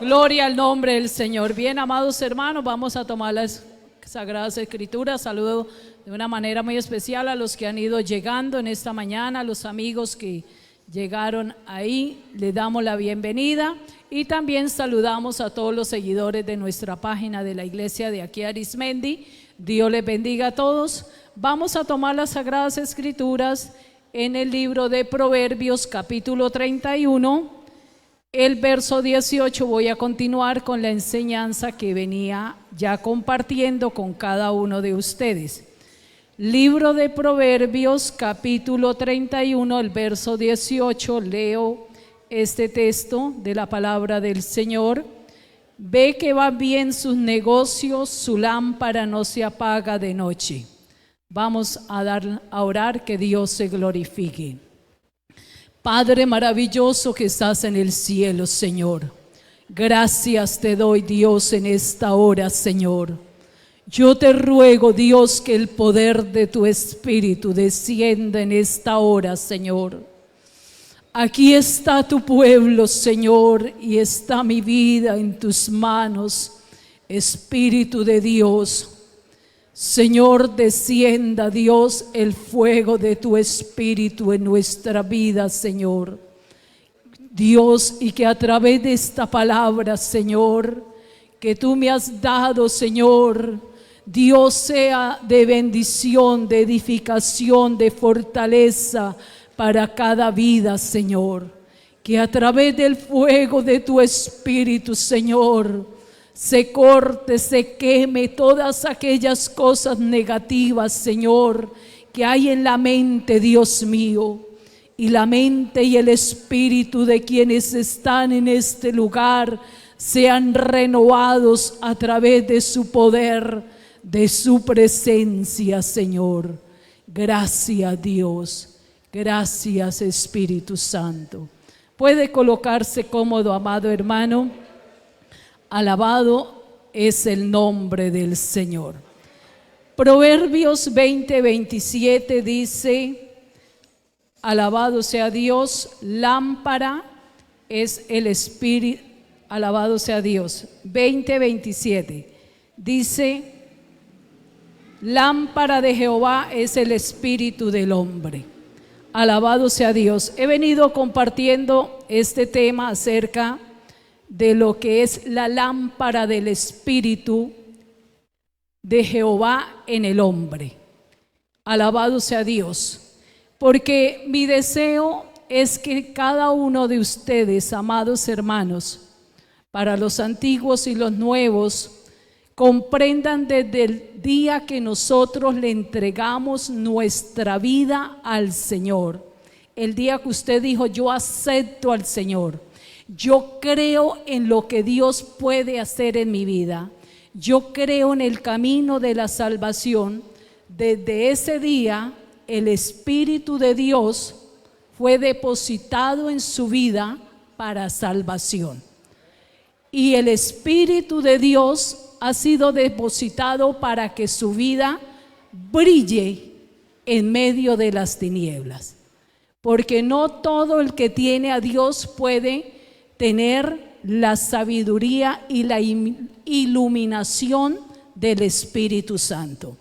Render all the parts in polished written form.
Gloria al nombre del Señor. Bien, amados hermanos, vamos a tomar las Sagradas Escrituras. Saludo de una manera muy especial a los que han ido llegando en esta mañana, a los amigos que llegaron ahí, le damos la bienvenida y también saludamos a todos los seguidores de nuestra página de la iglesia de aquí Arismendi. Dios les bendiga a todos. Vamos a tomar las Sagradas Escrituras en el libro de Proverbios capítulo 31, el verso 18. Voy a continuar con la enseñanza que venía ya compartiendo con cada uno de ustedes. Libro de Proverbios capítulo 31, el verso 18, leo este texto de la palabra del Señor. Ve que va bien sus negocios, su lámpara no se apaga de noche. Vamos a orar, que Dios se glorifique. Padre maravilloso que estás en el cielo, Señor, gracias te doy, Dios, en esta hora, Señor. Yo te ruego, Dios, que el poder de tu Espíritu descienda en esta hora, Señor. Aquí está tu pueblo, Señor, y está mi vida en tus manos, Espíritu de Dios. Señor, descienda, Dios, el fuego de tu Espíritu en nuestra vida, Señor. Dios, y que a través de esta palabra, Señor, que tú me has dado, Señor, Dios, sea de bendición, de edificación, de fortaleza para cada vida, Señor. Que a través del fuego de tu Espíritu, Señor, se corte, se queme todas aquellas cosas negativas, Señor, que hay en la mente, Dios mío, y la mente y el espíritu de quienes están en este lugar sean renovados a través de su poder, de su presencia, Señor. Gracias, Dios. Gracias, Espíritu Santo. Puede colocarse cómodo, amado hermano. Alabado es el nombre del Señor. Proverbios 20:27 dice: alabado sea Dios, lámpara es el Espíritu. Alabado sea Dios. 20:27 dice: lámpara de Jehová es el espíritu del hombre. Alabado sea Dios. He venido compartiendo este tema acerca de lo que es la lámpara del Espíritu de Jehová en el hombre. Alabado sea Dios, porque mi deseo es que cada uno de ustedes, amados hermanos, para los antiguos y los nuevos, comprendan desde el día que nosotros le entregamos nuestra vida al Señor, el día que usted dijo: yo acepto al Señor, yo creo en lo que Dios puede hacer en mi vida, yo creo en el camino de la salvación. Desde ese día el Espíritu de Dios fue depositado en su vida para salvación, y el Espíritu de Dios ha sido depositado para que su vida brille en medio de las tinieblas, porque no todo el que tiene a Dios puede tener la sabiduría y la iluminación del Espíritu Santo.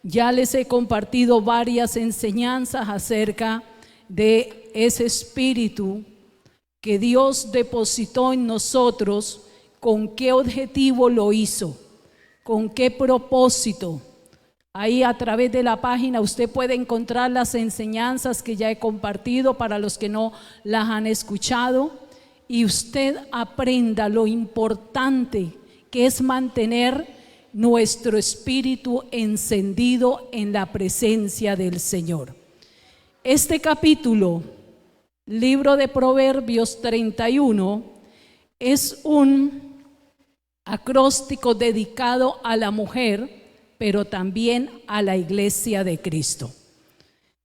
Ya les he compartido varias enseñanzas acerca de ese Espíritu que Dios depositó en nosotros. ¿Con qué objetivo lo hizo? ¿Con qué propósito? Ahí a través de la página usted puede encontrar las enseñanzas que ya he compartido para los que no las han escuchado, y usted aprenda lo importante que es mantener nuestro espíritu encendido en la presencia del Señor. Este capítulo, libro de Proverbios 31, es un acróstico dedicado a la mujer, pero también a la iglesia de Cristo.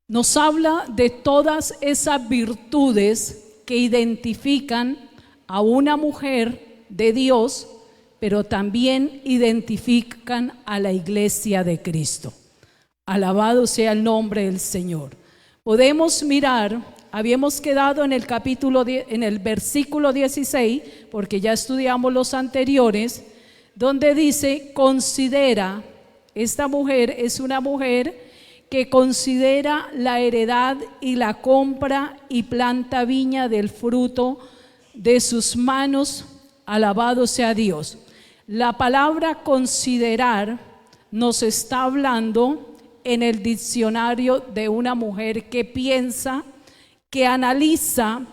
Nos habla de todas esas virtudes que identifican a una mujer de Dios, pero también identifican a la iglesia de Cristo. Alabado sea el nombre del Señor. Podemos mirar Habíamos quedado en el en el versículo 16, porque ya estudiamos los anteriores, donde dice: considera, esta mujer es una mujer que considera la heredad y la compra y planta viña del fruto de sus manos, alabado sea Dios. La palabra considerar nos está hablando en el diccionario de una mujer que piensa, que analiza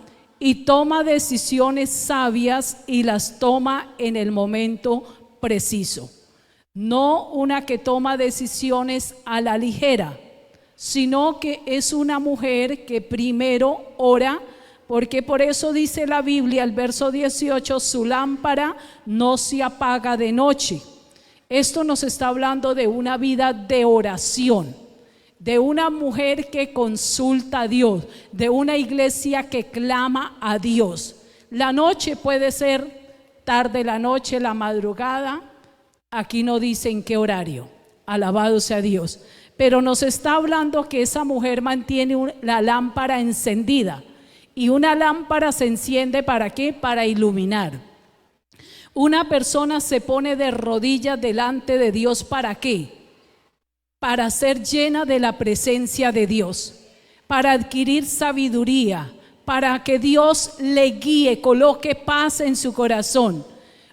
y toma decisiones sabias y las toma en el momento preciso. No una que toma decisiones a la ligera, sino que es una mujer que primero ora, porque por eso dice la Biblia, el verso 18, su lámpara no se apaga de noche. Esto nos está hablando de una vida de oración, de una mujer que consulta a Dios, de una iglesia que clama a Dios. La noche puede ser tarde la noche, la madrugada, aquí no dice en qué horario, alabado sea Dios, pero nos está hablando que esa mujer mantiene la lámpara encendida, y una lámpara se enciende ¿para qué? Para iluminar. Una persona se pone de rodillas delante de Dios ¿para qué? Para ser llena de la presencia de Dios, para adquirir sabiduría, para que Dios le guíe, coloque paz en su corazón.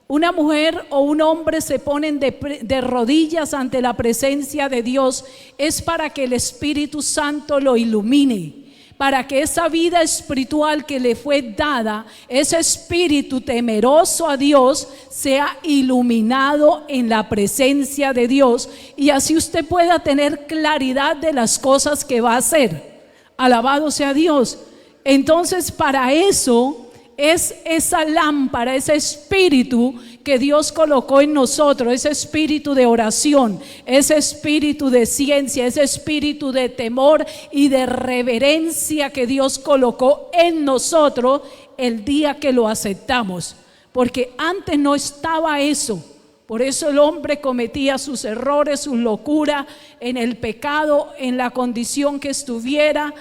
Una mujer o un hombre se ponen de rodillas ante la presencia de Dios, es para que el Espíritu Santo lo ilumine, para que esa vida espiritual que le fue dada, ese espíritu temeroso a Dios, sea iluminado en la presencia de Dios, y así usted pueda tener claridad de las cosas que va a hacer. Alabado sea Dios. Entonces, para eso es esa lámpara, ese espíritu que Dios colocó en nosotros, ese espíritu de oración, ese espíritu de ciencia, ese espíritu de temor y de reverencia que Dios colocó en nosotros el día que lo aceptamos, porque antes no estaba eso. Por eso el hombre cometía sus errores, sus locuras en el pecado, en la condición que estuviera.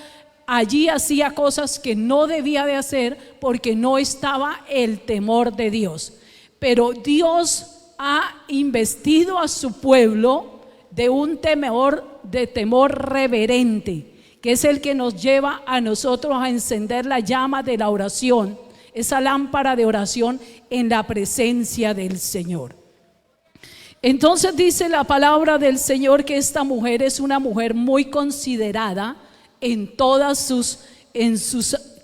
Allí hacía cosas que no debía de hacer porque no estaba el temor de Dios. Pero Dios ha investido a su pueblo de un temor reverente, que es el que nos lleva a nosotros a encender la llama de la oración, esa lámpara de oración en la presencia del Señor. Entonces dice la palabra del Señor que esta mujer es una mujer muy considerada en todas sus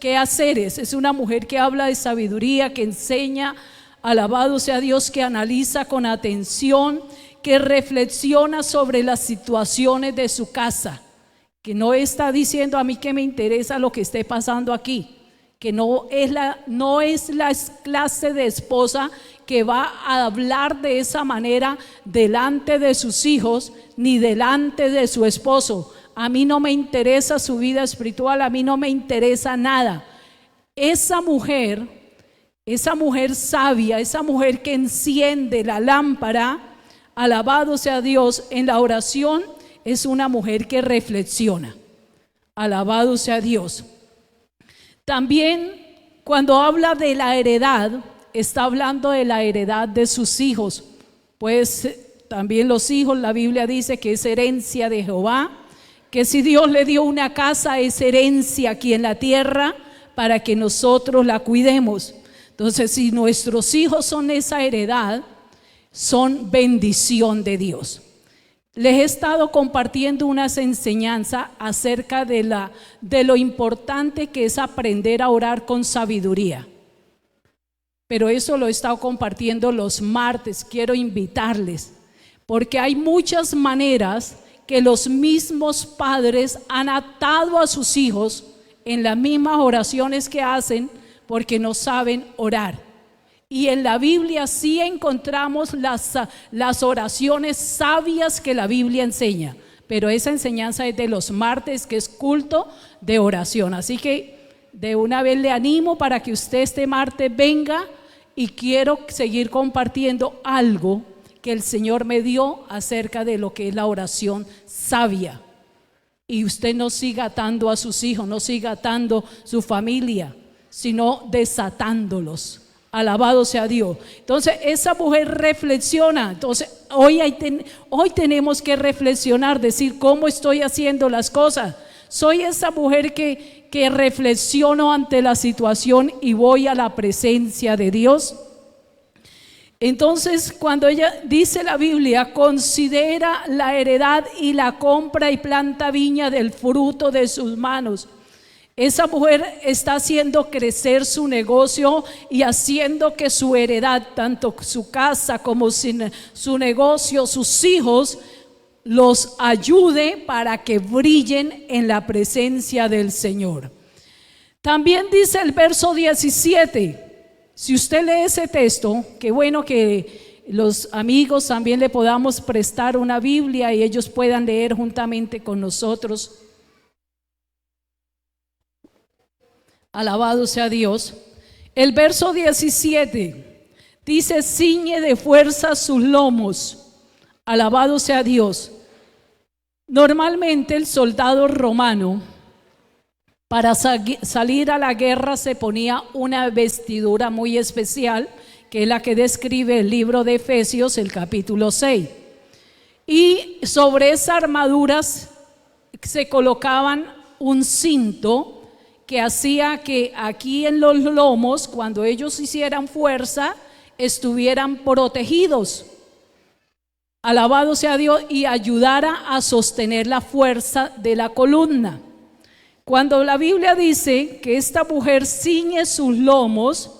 quehaceres. Es una mujer que habla de sabiduría, que enseña, alabado sea Dios, que analiza con atención, que reflexiona sobre las situaciones de su casa, que no está diciendo a mí que me interesa lo que esté pasando aquí, que no es la clase de esposa que va a hablar de esa manera delante de sus hijos ni delante de su esposo. A mí no me interesa su vida espiritual, a mí no me interesa nada. Esa mujer sabia, esa mujer que enciende la lámpara, alabado sea Dios, en la oración, es una mujer que reflexiona. Alabado sea Dios. También cuando habla de la heredad, está hablando de la heredad de sus hijos. Pues también los hijos, la Biblia dice que es herencia de Jehová, que si Dios le dio una casa, es herencia aquí en la tierra para que nosotros la cuidemos. Entonces, si nuestros hijos son esa heredad, son bendición de Dios. Les he estado compartiendo unas enseñanzas acerca de lo importante que es aprender a orar con sabiduría. Pero eso lo he estado compartiendo los martes. Quiero invitarles, porque hay muchas maneras que los mismos padres han atado a sus hijos en las mismas oraciones que hacen porque no saben orar. Y en la Biblia sí encontramos las oraciones sabias que la Biblia enseña, pero esa enseñanza es de los martes, que es culto de oración. Así que de una vez le animo para que usted este martes venga, y quiero seguir compartiendo algo que el Señor me dio acerca de lo que es la oración sabia. y usted no siga atando a sus hijos, no siga atando su familia, sino desatándolos. Alabado sea Dios. Entonces esa mujer reflexiona. Entonces hoy tenemos que reflexionar, decir cómo estoy haciendo las cosas. Soy esa mujer que reflexiono ante la situación y voy a la presencia de Dios. Entonces cuando ella dice la Biblia, considera la heredad y la compra y planta viña del fruto de sus manos. Esa mujer está haciendo crecer su negocio y haciendo que su heredad, tanto su casa como su negocio, sus hijos, los ayude para que brillen en la presencia del Señor. También dice el verso 17, si usted lee ese texto, qué bueno que los amigos también le podamos prestar una Biblia y ellos puedan leer juntamente con nosotros. Alabado sea Dios. El verso 17 dice: ciñe de fuerza sus lomos. Alabado sea Dios. Normalmente el soldado romano, para salir a la guerra, se ponía una vestidura muy especial, que es la que describe el libro de Efesios, el capítulo 6. Y sobre esas armaduras se colocaban un cinto que hacía que aquí en los lomos, cuando ellos hicieran fuerza, estuvieran protegidos. Alabado sea Dios, y ayudara a sostener la fuerza de la columna. Cuando la Biblia dice que esta mujer ciñe sus lomos,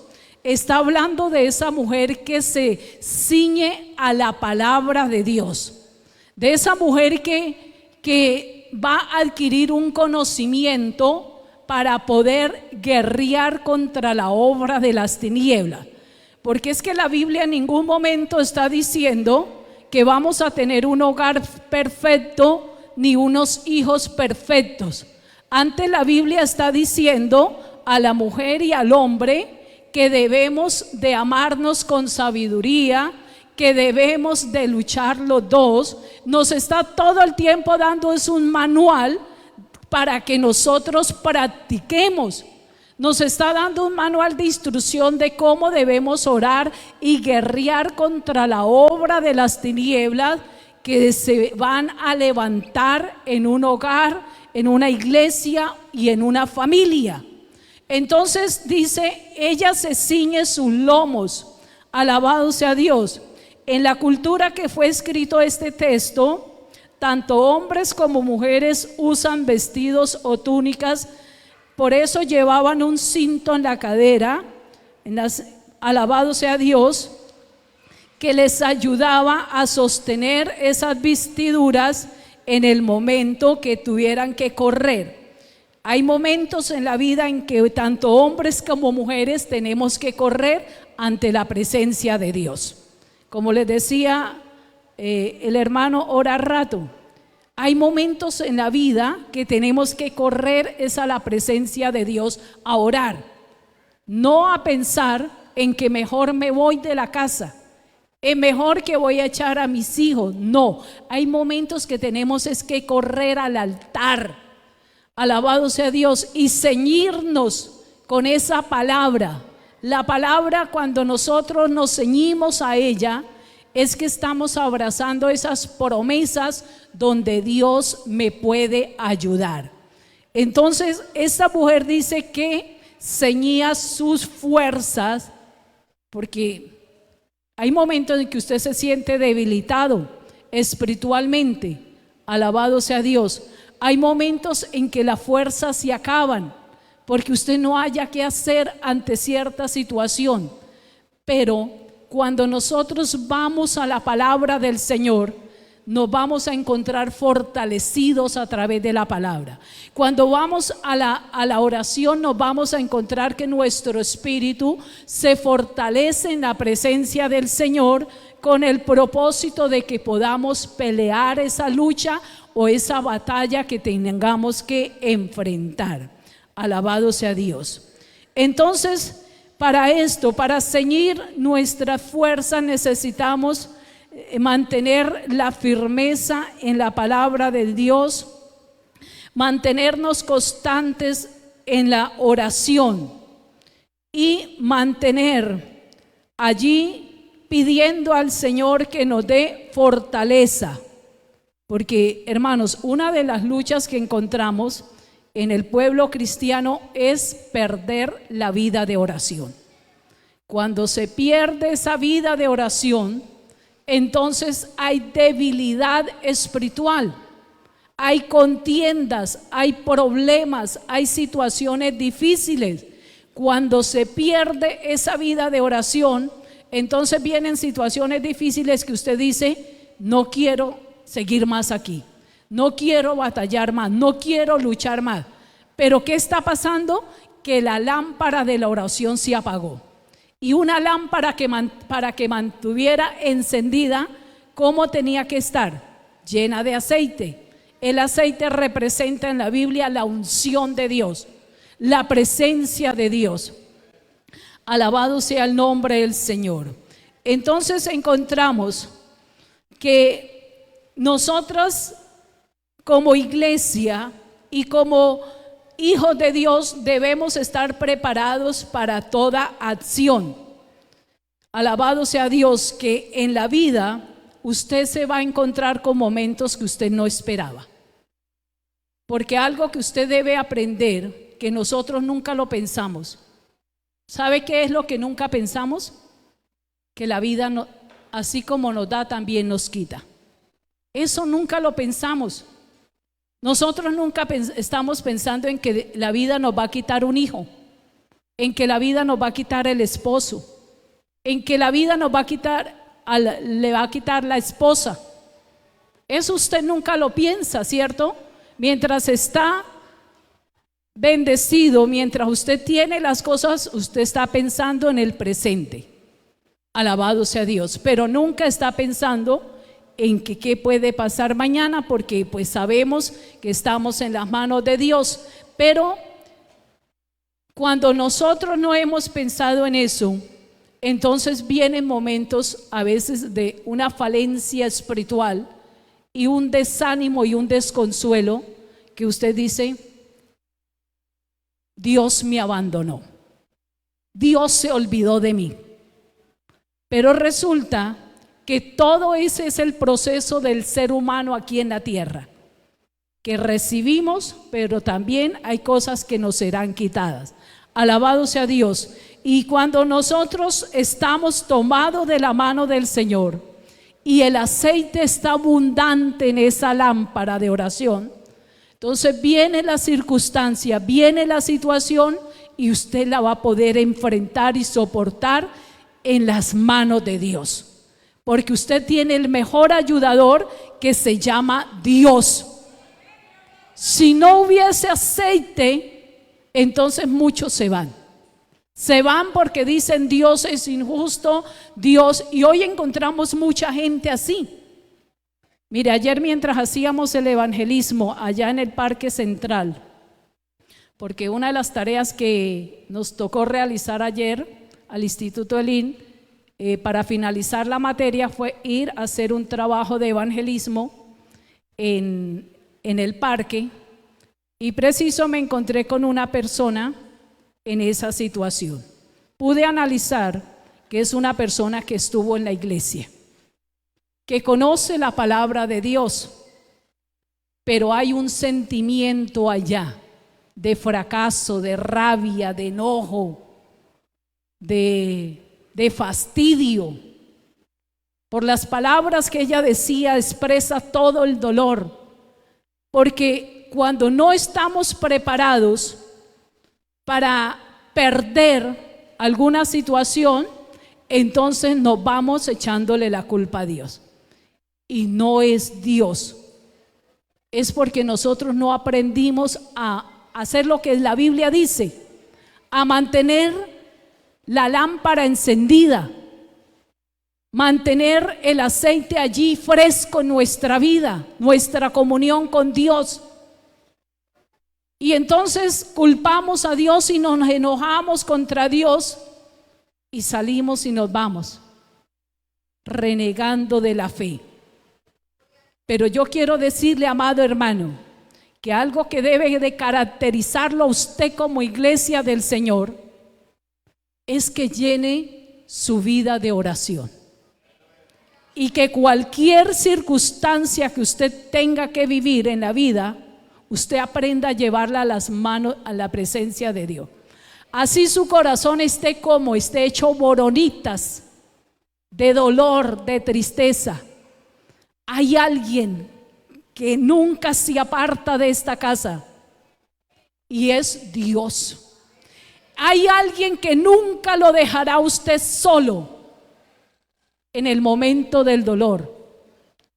está hablando de esa mujer que se ciñe a la palabra de Dios, de esa mujer que va a adquirir un conocimiento para poder guerrear contra la obra de las tinieblas. Porque es que la Biblia en ningún momento está diciendo que vamos a tener un hogar perfecto ni unos hijos perfectos. Antes la Biblia está diciendo a la mujer y al hombre que debemos de amarnos con sabiduría, que debemos de luchar los dos. Nos está todo el tiempo dando es un manual para que nosotros practiquemos. Nos está dando un manual de instrucción de cómo debemos orar y guerrear contra la obra de las tinieblas que se van a levantar en un hogar, en una iglesia y en una familia. Entonces dice, ella se ciñe sus lomos. Alabado sea Dios. En la cultura que fue escrito este texto, tanto hombres como mujeres usan vestidos o túnicas, por eso llevaban un cinto en la cadera, alabado sea Dios, que les ayudaba a sostener esas vestiduras en el momento que tuvieran que correr. Hay momentos en la vida en que tanto hombres como mujeres tenemos que correr ante la presencia de Dios. Como les decía el hermano ora rato, hay momentos en la vida que tenemos que correr es a la presencia de Dios a orar, no a pensar en que mejor me voy de la casa, es mejor que voy a echar a mis hijos. No, hay momentos que tenemos es que correr al altar, alabado sea Dios, y ceñirnos con esa palabra. La palabra, cuando nosotros nos ceñimos a ella, es que estamos abrazando esas promesas donde Dios me puede ayudar. Entonces esta mujer dice que ceñía sus fuerzas, porque hay momentos en que usted se siente debilitado espiritualmente, alabado sea Dios. Hay momentos en que las fuerzas se acaban porque usted no haya qué hacer ante cierta situación, pero cuando nosotros vamos a la palabra del Señor, nos vamos a encontrar fortalecidos a través de la palabra. Cuando vamos a la oración, nos vamos a encontrar que nuestro espíritu se fortalece en la presencia del Señor, con el propósito de que podamos pelear esa lucha o esa batalla que tengamos que enfrentar. Alabado sea Dios. Entonces, para esto, para ceñir nuestra fuerza, necesitamos mantener la firmeza en la palabra de Dios. mantenernos constantes en la oración y mantener allí pidiendo al Señor que nos dé fortaleza. Porque, hermanos, una de las luchas que encontramos en el pueblo cristiano es perder la vida de oración. Cuando se pierde esa vida de oración, entonces hay debilidad espiritual, hay contiendas, hay problemas, hay situaciones difíciles. Cuando se pierde esa vida de oración, entonces vienen situaciones difíciles que usted dice: no quiero seguir más aquí, no quiero batallar más, no quiero luchar más. Pero ¿qué está pasando? Que la lámpara de la oración se apagó. Y una lámpara para que mantuviera encendida, ¿cómo tenía que estar? Llena de aceite. El aceite representa en la Biblia la unción de Dios, la presencia de Dios. Alabado sea el nombre del Señor. Entonces encontramos que nosotros como iglesia y como hijos de Dios debemos estar preparados para toda acción. Alabado sea Dios, que en la vida usted se va a encontrar con momentos que usted no esperaba. Porque algo que usted debe aprender, que nosotros nunca lo pensamos. ¿Sabe qué es lo que nunca pensamos? Que la vida, no, así como nos da, también nos quita. Eso nunca lo pensamos. Nosotros nunca estamos pensando en que la vida nos va a quitar un hijo, en que la vida nos va a quitar el esposo, en que la vida nos va a quitar, le va a quitar la esposa. Eso usted nunca lo piensa, ¿cierto? Mientras está bendecido, mientras usted tiene las cosas, usted está pensando en el presente. Alabado sea Dios, pero nunca está pensando en que qué puede pasar mañana, porque pues sabemos que estamos en las manos de Dios. Pero cuando nosotros no hemos pensado en eso, entonces vienen momentos a veces de una falencia espiritual y un desánimo y un desconsuelo, que usted dice: Dios me abandonó, Dios se olvidó de mí. Pero resulta que todo ese es el proceso del ser humano aquí en la tierra, que recibimos, pero también hay cosas que nos serán quitadas. Alabado sea Dios. Y cuando nosotros estamos tomados de la mano del Señor y el aceite está abundante en esa lámpara de oración, entonces viene la circunstancia, viene la situación, y usted la va a poder enfrentar y soportar en las manos de Dios. Porque usted tiene el mejor ayudador, que se llama Dios. Si no hubiese aceite, entonces muchos se van. Se van porque dicen: Dios es injusto, Dios. Y hoy encontramos mucha gente así. Mire, ayer mientras hacíamos el evangelismo allá en el Parque Central, porque una de las tareas que nos tocó realizar ayer al Instituto Elín, para finalizar la materia, fue ir a hacer un trabajo de evangelismo en el parque, y preciso me encontré con una persona en esa situación. Pude analizar que es una persona que estuvo en la iglesia, que conoce la palabra de Dios, pero hay un sentimiento allá de fracaso, de rabia, de enojo, de fastidio. Por las palabras que ella decía, expresa todo el dolor, porque cuando no estamos preparados para perder alguna situación, entonces nos vamos echándole la culpa a Dios, y no es Dios. Es porque nosotros no aprendimos a hacer lo que la Biblia dice, a mantener la lámpara encendida, mantener el aceite allí fresco en nuestra vida, nuestra comunión con Dios. Y entonces culpamos a Dios y nos enojamos contra Dios y salimos y nos vamos renegando de la fe. Pero yo quiero decirle, amado hermano, que algo que debe de caracterizarlo a usted como iglesia del Señor es que llene su vida de oración. Y que cualquier circunstancia que usted tenga que vivir en la vida, usted aprenda a llevarla a las manos, a la presencia de Dios. Así su corazón esté hecho boronitas de dolor, de tristeza. Hay alguien que nunca se aparta de esta casa y es Dios. Hay alguien que nunca lo dejará a usted solo en el momento del dolor.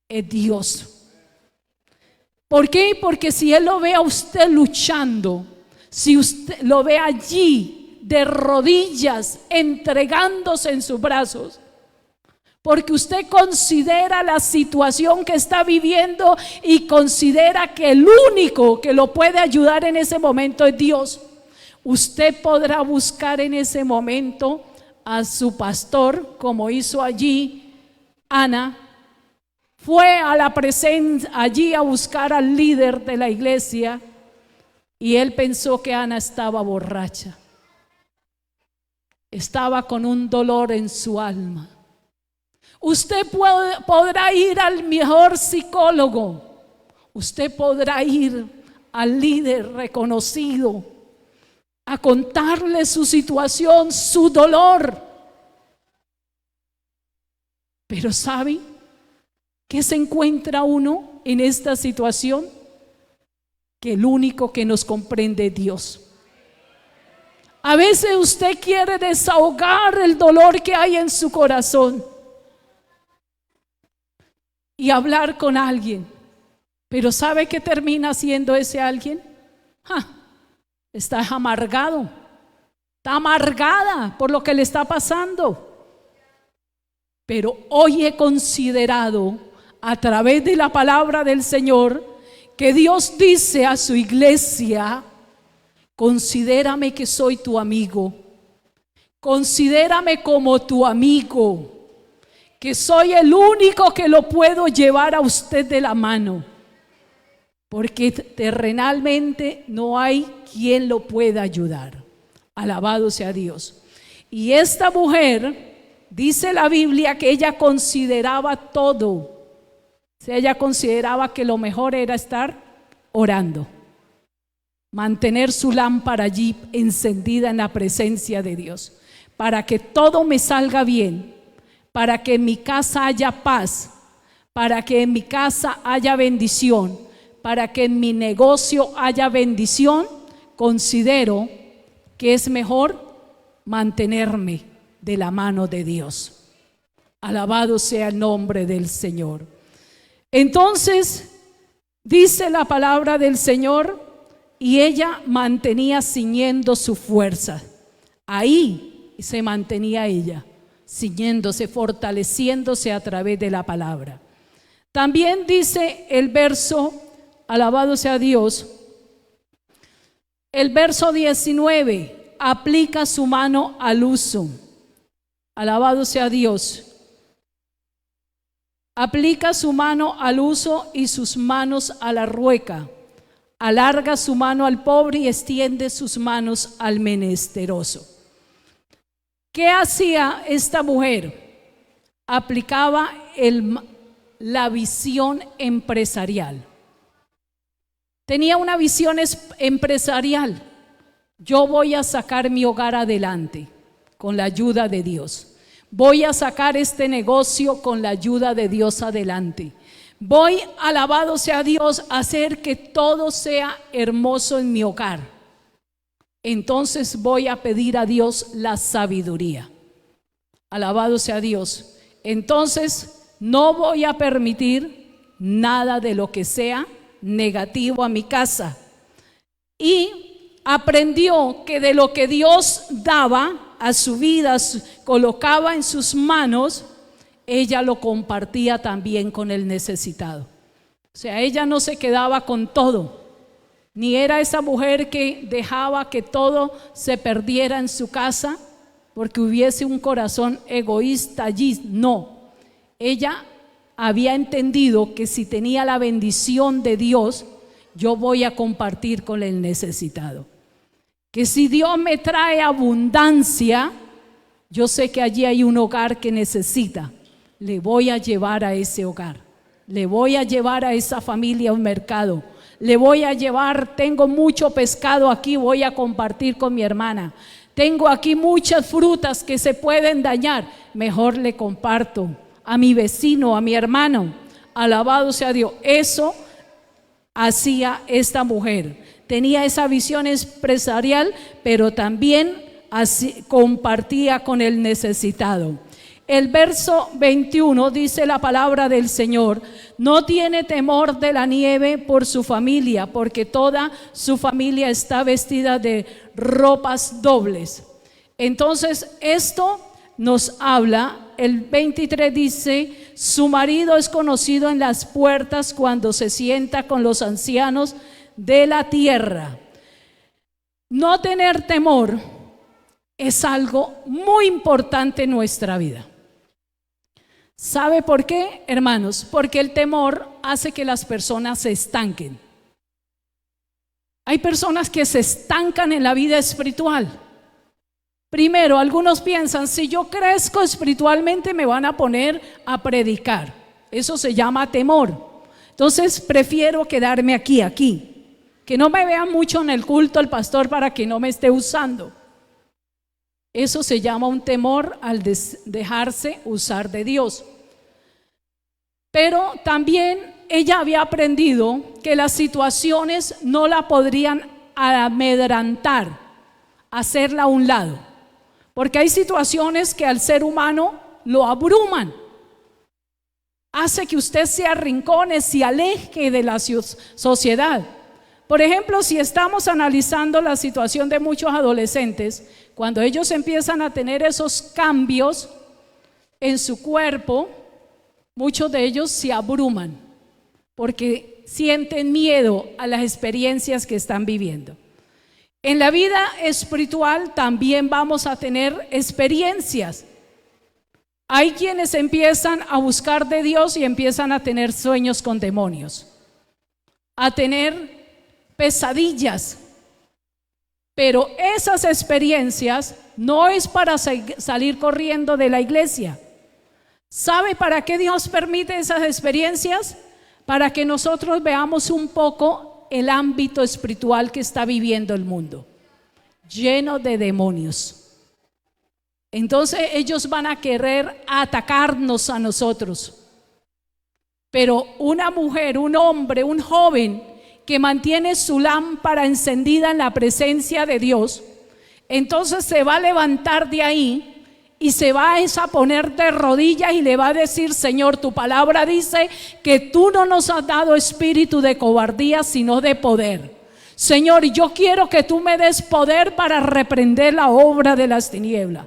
Es Dios. ¿Por qué? Porque si Él lo ve a usted luchando, si usted lo ve allí de rodillas, entregándose en sus brazos, porque usted considera la situación que está viviendo y considera que el único que lo puede ayudar en ese momento es Dios, usted podrá buscar en ese momento a su pastor, como hizo allí Ana. Fue a la presencia allí a buscar al líder de la iglesia y él pensó que Ana estaba borracha, estaba con un dolor en su alma. Usted podrá ir al mejor psicólogo, usted podrá ir al líder reconocido a contarle su situación, su dolor. Pero ¿sabe qué se encuentra uno en esta situación? Que el único que nos comprende es Dios. A veces usted quiere desahogar el dolor que hay en su corazón y hablar con alguien, pero ¿sabe qué termina siendo ese alguien? Está amargado, está amargada por lo que le está pasando. Pero hoy he considerado a través de la palabra del Señor que Dios dice a su iglesia: considérame que soy tu amigo, considérame como tu amigo, que soy el único que lo puedo llevar a usted de la mano, porque terrenalmente no hay quien lo pueda ayudar. Alabado sea Dios. Y esta mujer, dice la Biblia que ella consideraba todo. O sea, ella consideraba que lo mejor era estar orando, mantener su lámpara allí encendida en la presencia de Dios, para que todo me salga bien, para que en mi casa haya paz, para que en mi casa haya bendición, para que en mi negocio haya bendición. Considero que es mejor mantenerme de la mano de Dios. Alabado sea el nombre del Señor. Entonces dice la palabra del Señor, y ella mantenía ciñendo su fuerza. Ahí se mantenía ella, ciñéndose, fortaleciéndose a través de la palabra. También dice el verso, alabado sea Dios, el verso 19, aplica su mano al uso. Alabado sea Dios. Aplica su mano al uso y sus manos a la rueca. Alarga su mano al pobre y extiende sus manos al menesteroso. ¿Qué hacía esta mujer? Aplicaba la visión empresarial. Tenía una visión empresarial. Yo voy a sacar mi hogar adelante con la ayuda de Dios. Voy a sacar este negocio con la ayuda de Dios adelante. Voy, alabado sea Dios, a hacer que todo sea hermoso en mi hogar. Entonces voy a pedir a Dios la sabiduría. Alabado sea Dios. Entonces no voy a permitir nada de lo que sea negativo a mi casa. Y aprendió que de lo que Dios daba a su vida, colocaba en sus manos, ella lo compartía también con el necesitado. O sea, ella no se quedaba con todo, ni era esa mujer que dejaba que todo se perdiera en su casa porque hubiese un corazón egoísta allí. No, ella había entendido que si tenía la bendición de Dios, yo voy a compartir con el necesitado. Que si Dios me trae abundancia, yo sé que allí hay un hogar que necesita. Le voy a llevar a ese hogar. Le voy a llevar a esa familia a un mercado. Le voy a llevar, tengo mucho pescado aquí, voy a compartir con mi hermana. Tengo aquí muchas frutas que se pueden dañar. Mejor le comparto a mi vecino, a mi hermano. Alabado sea Dios. Eso hacía esta mujer. Tenía esa visión empresarial, pero también así compartía con el necesitado. El verso 21 dice la palabra del Señor: no tiene temor de la nieve por su familia, porque toda su familia está vestida de ropas dobles. Entonces esto nos habla, el 23 dice: su marido es conocido en las puertas cuando se sienta con los ancianos de la tierra. No tener temor es algo muy importante en nuestra vida. ¿Sabe por qué, hermanos? Porque el temor hace que las personas se estanquen. Hay personas que se estancan en la vida espiritual. Primero, algunos piensan: si yo crezco espiritualmente me van a poner a predicar. Eso se llama temor. Entonces prefiero quedarme aquí. Que no me vean mucho en el culto el pastor para que no me esté usando. Eso se llama un temor al dejarse usar de Dios. Pero también ella había aprendido que las situaciones no la podrían amedrentar, hacerla a un lado. Porque hay situaciones que al ser humano lo abruman. Hace que usted se arrincone, se aleje de la sociedad. Por ejemplo, si estamos analizando la situación de muchos adolescentes, cuando ellos empiezan a tener esos cambios en su cuerpo, muchos de ellos se abruman porque sienten miedo a las experiencias que están viviendo. En la vida espiritual también vamos a tener experiencias. Hay quienes empiezan a buscar de Dios y empiezan a tener sueños con demonios, a tener pesadillas. Pero esas experiencias no es para salir corriendo de la iglesia. ¿Sabe para qué Dios permite esas experiencias? Para que nosotros veamos un poco el ámbito espiritual que está viviendo el mundo, lleno de demonios. Entonces ellos van a querer atacarnos a nosotros. Pero una mujer, un hombre, un joven que mantiene su lámpara encendida en la presencia de Dios, entonces se va a levantar de ahí y se va a poner de rodillas y le va a decir: Señor, tu palabra dice que tú no nos has dado espíritu de cobardía, sino de poder. Señor, yo quiero que tú me des poder para reprender la obra de las tinieblas.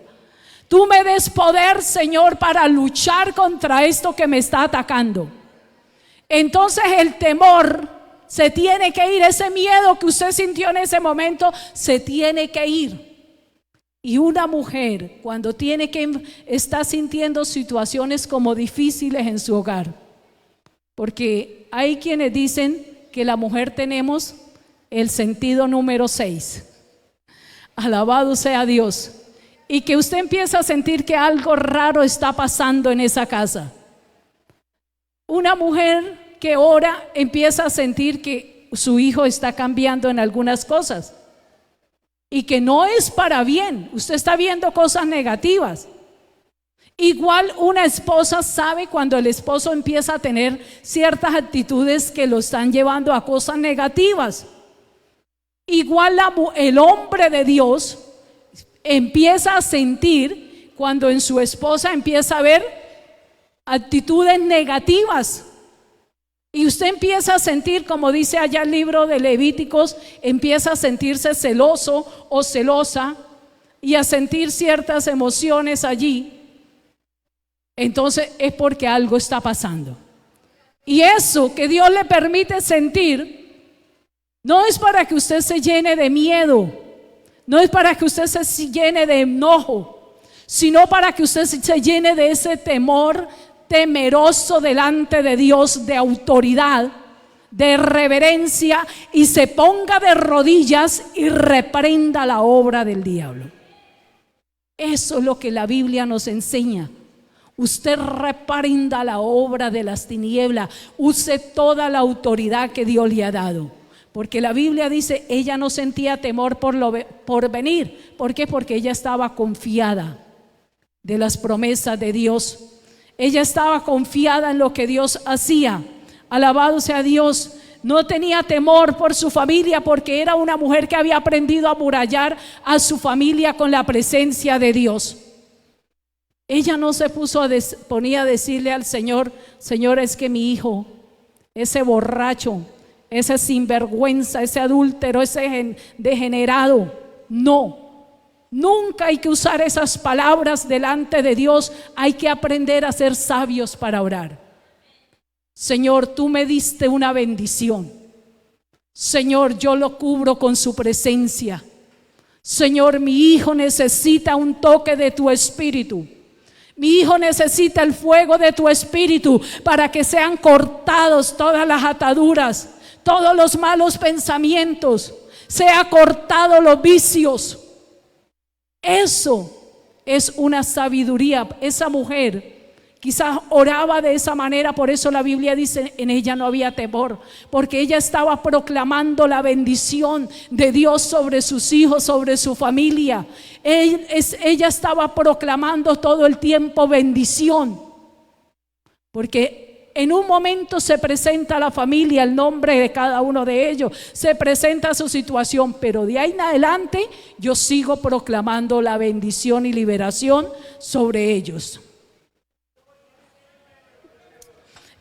Tú me des poder, Señor, para luchar contra esto que me está atacando. Entonces el temor se tiene que ir, ese miedo que usted sintió en ese momento se tiene que ir. Y una mujer cuando está sintiendo situaciones como difíciles en su hogar, porque hay quienes dicen que la mujer tenemos el sentido número 6. Alabado sea Dios. Y que usted empieza a sentir que algo raro está pasando en esa casa. Una mujer que ora empieza a sentir que su hijo está cambiando en algunas cosas y que no es para bien. Usted está viendo cosas negativas. Igual una esposa sabe cuando el esposo empieza a tener ciertas actitudes que lo están llevando a cosas negativas. Igual el hombre de Dios empieza a sentir cuando en su esposa empieza a ver actitudes negativas. Y usted empieza a sentir, como dice allá el libro de Levíticos, empieza a sentirse celoso o celosa y a sentir ciertas emociones allí. Entonces es porque algo está pasando. Y eso que Dios le permite sentir no es para que usted se llene de miedo, no es para que usted se llene de enojo, sino para que usted se llene de ese temor temeroso delante de Dios, de autoridad, de reverencia y se ponga de rodillas y reprenda la obra del diablo. Eso es lo que la Biblia nos enseña. Usted reprenda la obra de las tinieblas, use toda la autoridad que Dios le ha dado. Porque la Biblia dice, ella no sentía temor por venir. ¿Por qué? Porque ella estaba confiada de las promesas de Dios. Ella estaba confiada en lo que Dios hacía. Alabado sea Dios. No tenía temor por su familia porque era una mujer que había aprendido a amurallar a su familia con la presencia de Dios. Ella no se ponía a decirle al Señor, Señor, es que mi hijo, ese borracho, ese sinvergüenza, ese adúltero, ese degenerado. No, nunca hay que usar esas palabras delante de Dios. Hay que aprender a ser sabios para orar. Señor, tú me diste una bendición. Señor, yo lo cubro con su presencia. Señor, mi hijo necesita un toque de tu espíritu. Mi hijo necesita el fuego de tu espíritu para que sean cortados todas las ataduras, todos los malos pensamientos, sea cortado los vicios. Eso es una sabiduría. Esa mujer quizás oraba de esa manera, por eso la Biblia dice, en ella no había temor, porque ella estaba proclamando la bendición de Dios sobre sus hijos, sobre su familia. Ella estaba proclamando todo el tiempo bendición, porque en un momento se presenta a la familia el nombre de cada uno de ellos, se presenta su situación, pero de ahí en adelante yo sigo proclamando la bendición y liberación sobre ellos.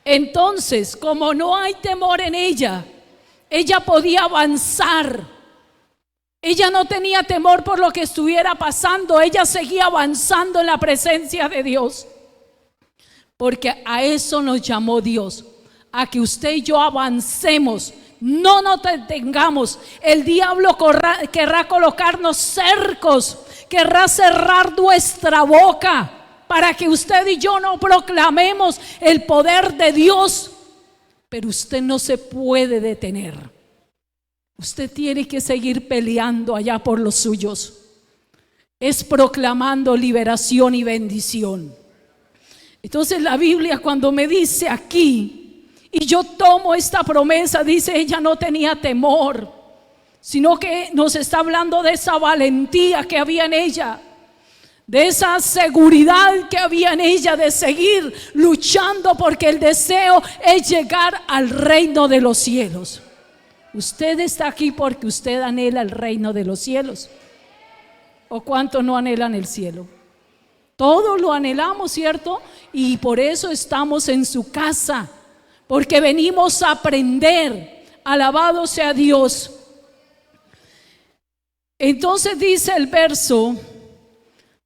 Entonces, como no hay temor en ella, ella podía avanzar. Ella no tenía temor por lo que estuviera pasando, ella seguía avanzando en la presencia de Dios. Porque a eso nos llamó Dios, a que usted y yo avancemos, no nos detengamos. El diablo querrá colocarnos cercos, querrá cerrar nuestra boca para que usted y yo no proclamemos el poder de Dios. Pero usted no se puede detener. Usted tiene que seguir peleando allá por los suyos. Es proclamando liberación y bendición. Entonces la Biblia cuando me dice aquí, y yo tomo esta promesa, dice ella no tenía temor, sino que nos está hablando de esa valentía que había en ella, de esa seguridad que había en ella de seguir luchando, porque el deseo es llegar al reino de los cielos. Usted está aquí porque usted anhela el reino de los cielos. ¿O cuántos no anhelan el cielo? Todos lo anhelamos, ¿cierto? Y por eso estamos en su casa, porque venimos a aprender. Alabado sea Dios. Entonces dice el verso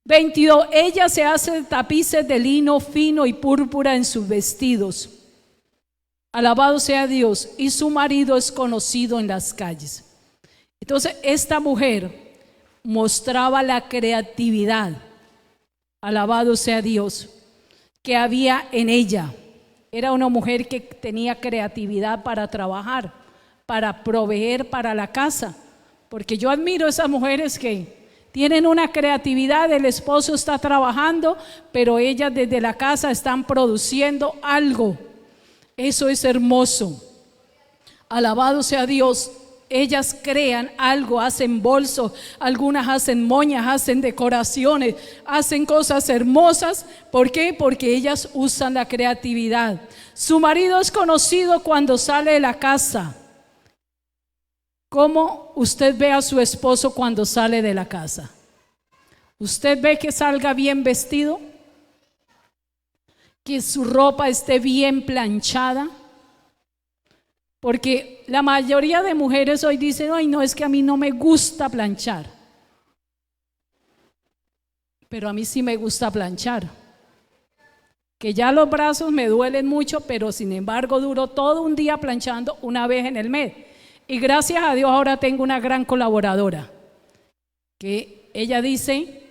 22, ella se hace tapices de lino fino y púrpura en sus vestidos. Alabado sea Dios. Y su marido es conocido en las calles. Entonces esta mujer mostraba la creatividad, alabado sea Dios, que había en ella. Era una mujer que tenía creatividad para trabajar, para proveer para la casa. Porque yo admiro a esas mujeres que tienen una creatividad, el esposo está trabajando, pero ellas desde la casa están produciendo algo. Eso es hermoso. Alabado sea Dios. Ellas crean algo, hacen bolsos, algunas hacen moñas, hacen decoraciones, hacen cosas hermosas. ¿Por qué? Porque ellas usan la creatividad. Su marido es conocido cuando sale de la casa. ¿Cómo usted ve a su esposo cuando sale de la casa? ¿Usted ve que salga bien vestido? ¿Que su ropa esté bien planchada? Porque la mayoría de mujeres hoy dicen, ay no, es que a mí no me gusta planchar. Pero a mí sí me gusta planchar. Que ya los brazos me duelen mucho, pero sin embargo duro todo un día planchando una vez en el mes. Y gracias a Dios ahora tengo una gran colaboradora, que ella dice,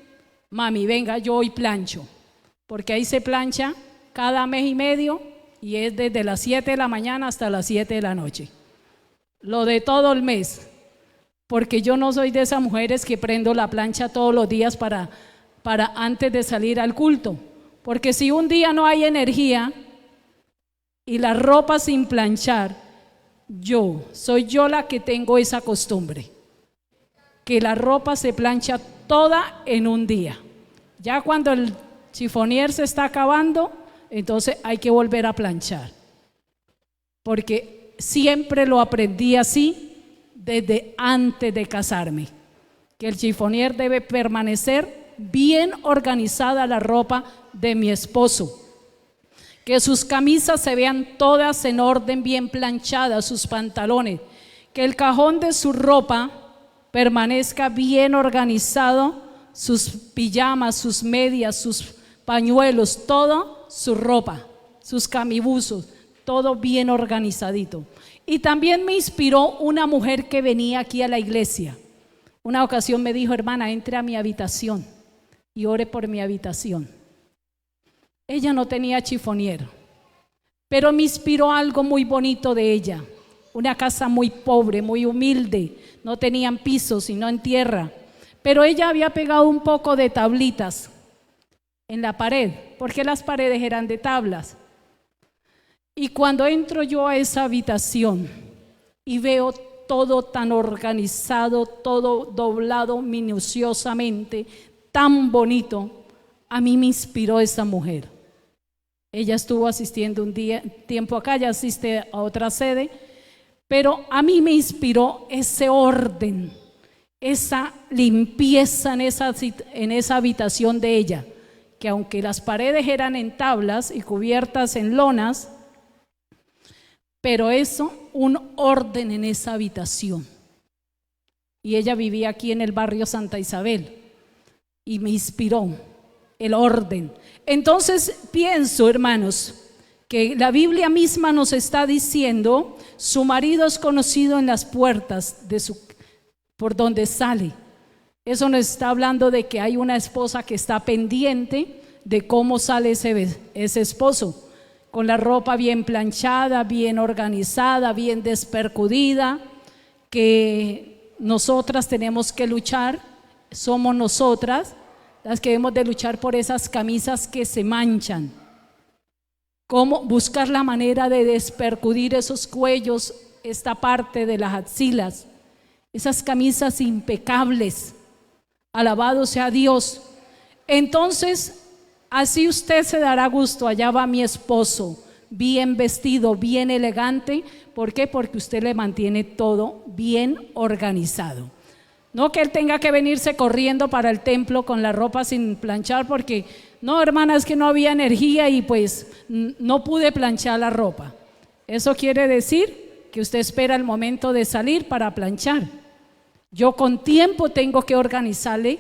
mami, venga, yo hoy plancho. Porque ahí se plancha cada mes y medio y es desde las 7 de la mañana hasta las 7 de la noche. Lo de todo el mes, porque yo no soy de esas mujeres que prendo la plancha todos los días para antes de salir al culto, porque si un día no hay energía y la ropa sin planchar, soy yo la que tengo esa costumbre, que la ropa se plancha toda en un día. Ya cuando el chifonier se está acabando, entonces hay que volver a planchar, porque siempre lo aprendí así desde antes de casarme, que el chifonier debe permanecer bien organizada la ropa de mi esposo, que sus camisas se vean todas en orden, bien planchadas, sus pantalones, que el cajón de su ropa permanezca bien organizado, sus pijamas, sus medias, sus pañuelos, todo su ropa, sus camibuzos, todo bien organizadito. Y también me inspiró una mujer que venía aquí a la iglesia. Una ocasión me dijo: hermana, entre a mi habitación y ore por mi habitación. Ella no tenía chifonier, pero me inspiró algo muy bonito de ella. Una casa muy pobre, muy humilde, no tenían piso sino en tierra, pero ella había pegado un poco de tablitas en la pared, porque las paredes eran de tablas. Y cuando entro yo a esa habitación y veo todo tan organizado, todo doblado minuciosamente, tan bonito, a mí me inspiró esa mujer. Ella estuvo asistiendo un tiempo acá, ya asiste a otra sede, pero a mí me inspiró ese orden, esa limpieza en esa habitación de ella, que aunque las paredes eran en tablas y cubiertas en lonas, pero un orden en esa habitación. Y ella vivía aquí en el barrio Santa Isabel y me inspiró el orden. Entonces pienso, hermanos, que la Biblia misma nos está diciendo: su marido es conocido en las puertas por donde sale. Eso nos está hablando de que hay una esposa que está pendiente de cómo sale ese esposo, con la ropa bien planchada, bien organizada, bien despercudida, que nosotras tenemos que luchar, somos nosotras las que debemos de luchar por esas camisas que se manchan. Cómo buscar la manera de despercudir esos cuellos, esta parte de las axilas, esas camisas impecables. Alabado sea Dios. Entonces, así usted se dará gusto. Allá va mi esposo, bien vestido, bien elegante. ¿Por qué? Porque usted le mantiene todo bien organizado. No que él tenga que venirse corriendo para el templo con la ropa sin planchar, porque no, hermana, es que no había energía y pues no pude planchar la ropa. Eso quiere decir que usted espera el momento de salir para planchar. Yo con tiempo tengo que organizarle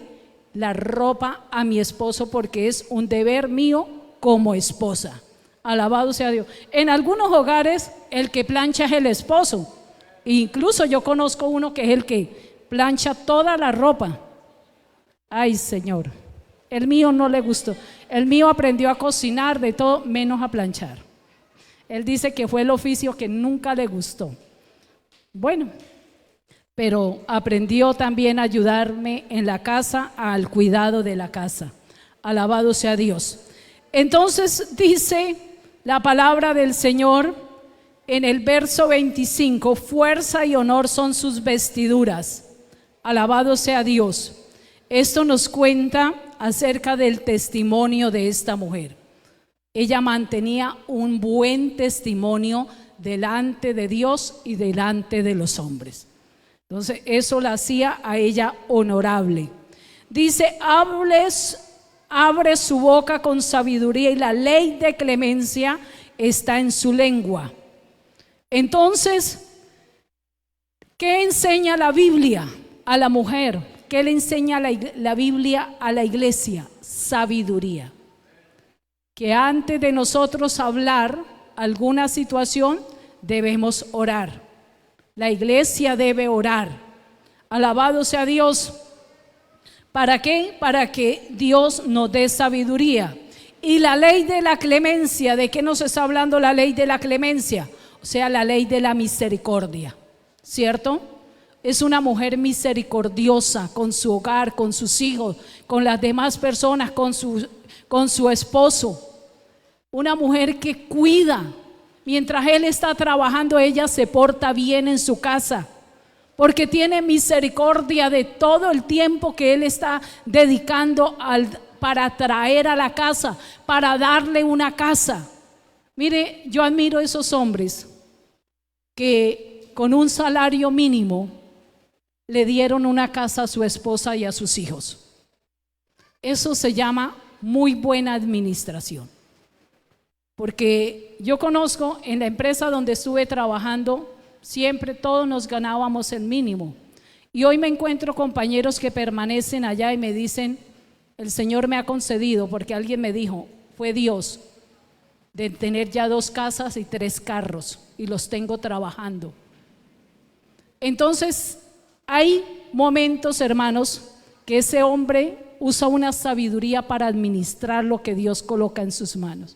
la ropa a mi esposo, porque es un deber mío como esposa. Alabado sea Dios. En algunos hogares el que plancha es el esposo. Incluso yo conozco uno que es el que plancha toda la ropa. Ay, Señor, el mío no le gustó. El mío aprendió a cocinar de todo menos a planchar. Él dice que fue el oficio que nunca le gustó. Bueno, pero aprendió también a ayudarme en la casa, al cuidado de la casa. Alabado sea Dios. Entonces dice la palabra del Señor en el verso 25: fuerza y honor son sus vestiduras. Alabado sea Dios. Esto nos cuenta acerca del testimonio de esta mujer. Ella mantenía un buen testimonio delante de Dios y delante de los hombres. Entonces eso la hacía a ella honorable. Dice: abre su boca con sabiduría y la ley de clemencia está en su lengua. Entonces, ¿qué enseña la Biblia a la mujer? ¿Qué le enseña la Biblia a la iglesia? Sabiduría. Que antes de nosotros hablar alguna situación debemos orar. La iglesia debe orar. Alabado sea Dios. ¿Para qué? Para que Dios nos dé sabiduría. Y la ley de la clemencia, ¿de qué nos está hablando la ley de la clemencia? O sea, la ley de la misericordia, ¿cierto? Es una mujer misericordiosa con su hogar, con sus hijos, con las demás personas, con su esposo. Una mujer que cuida. Mientras él está trabajando, ella se porta bien en su casa, porque tiene misericordia de todo el tiempo que él está dedicando para traer a la casa, para darle una casa. Mire, yo admiro a esos hombres que con un salario mínimo le dieron una casa a su esposa y a sus hijos. Eso se llama muy buena administración. Porque yo conozco en la empresa donde estuve trabajando, siempre todos nos ganábamos el mínimo. Y hoy me encuentro compañeros que permanecen allá y me dicen, el Señor me ha concedido, porque alguien me dijo, fue Dios, de tener ya 2 casas y 3 carros, y los tengo trabajando. Entonces, hay momentos, hermanos, que ese hombre usa una sabiduría para administrar lo que Dios coloca en sus manos.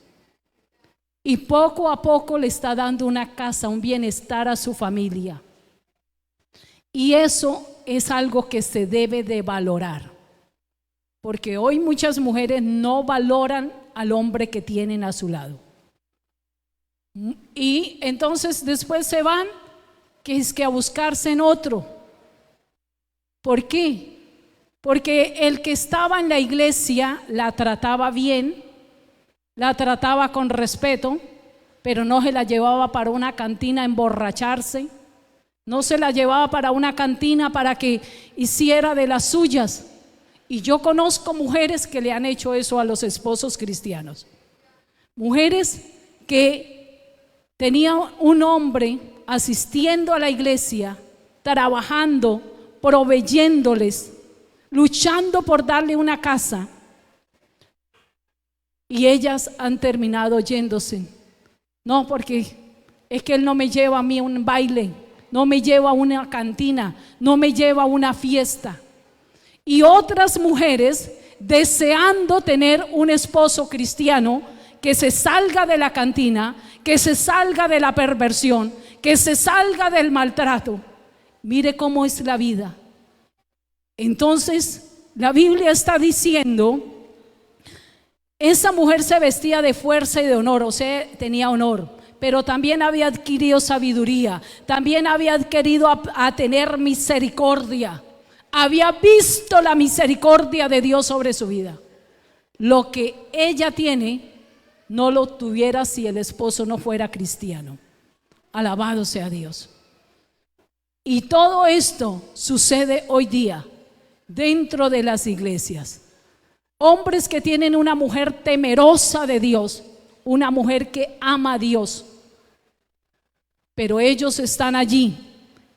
Y poco a poco le está dando una casa, un bienestar a su familia. Y eso es algo que se debe de valorar. Porque hoy muchas mujeres no valoran al hombre que tienen a su lado. Y entonces después se van, que es que a buscarse en otro. ¿Por qué? Porque el que estaba en la iglesia la trataba bien, la trataba con respeto, pero no se la llevaba para una cantina a emborracharse, no se la llevaba para una cantina para que hiciera de las suyas. Y yo conozco mujeres que le han hecho eso a los esposos cristianos. Mujeres que tenían un hombre asistiendo a la iglesia, trabajando, proveyéndoles, luchando por darle una casa. Y ellas han terminado yéndose. No, porque es que él no me lleva a mí a un baile, no me lleva a una cantina, no me lleva a una fiesta. Y otras mujeres deseando tener un esposo cristiano que se salga de la cantina, que se salga de la perversión, que se salga del maltrato. Mire cómo es la vida. Entonces, la Biblia está diciendo, esa mujer se vestía de fuerza y de honor, o sea, tenía honor, pero también había adquirido sabiduría, también había adquirido a tener misericordia, había visto la misericordia de Dios sobre su vida. Lo que ella tiene, no lo tuviera si el esposo no fuera cristiano. Alabado sea Dios. Y todo esto sucede hoy día dentro de las iglesias. Hombres que tienen una mujer temerosa de Dios, una mujer que ama a Dios, pero ellos están allí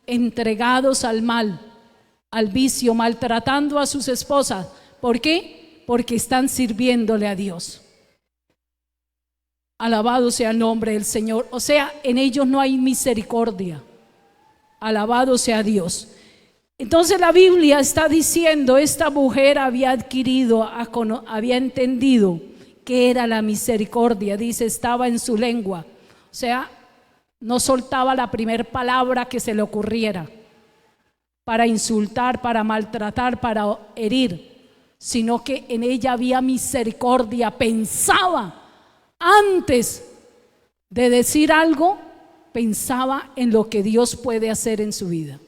entregados al mal, al vicio, maltratando a sus esposas. ¿Por qué? Porque están sirviéndole a Dios. Alabado sea el nombre del Señor. O sea, en ellos no hay misericordia. Alabado sea Dios. Entonces la Biblia está diciendo, esta mujer había adquirido, había entendido qué era la misericordia. Dice, estaba en su lengua. O sea, no soltaba la primer palabra que se le ocurriera para insultar, para maltratar, para herir, sino que en ella había misericordia. Pensaba antes de decir algo, pensaba en lo que Dios puede hacer en su vida.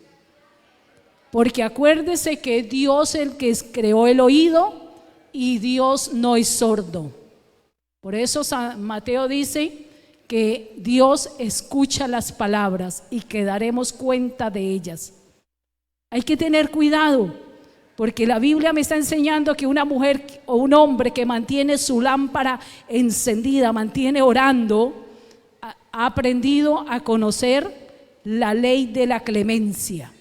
Porque acuérdese que Dios es el que creó el oído y Dios no es sordo. Por eso San Mateo dice que Dios escucha las palabras y que daremos cuenta de ellas. Hay que tener cuidado, porque la Biblia me está enseñando que una mujer o un hombre que mantiene su lámpara encendida, mantiene orando, ha aprendido a conocer la ley de la clemencia.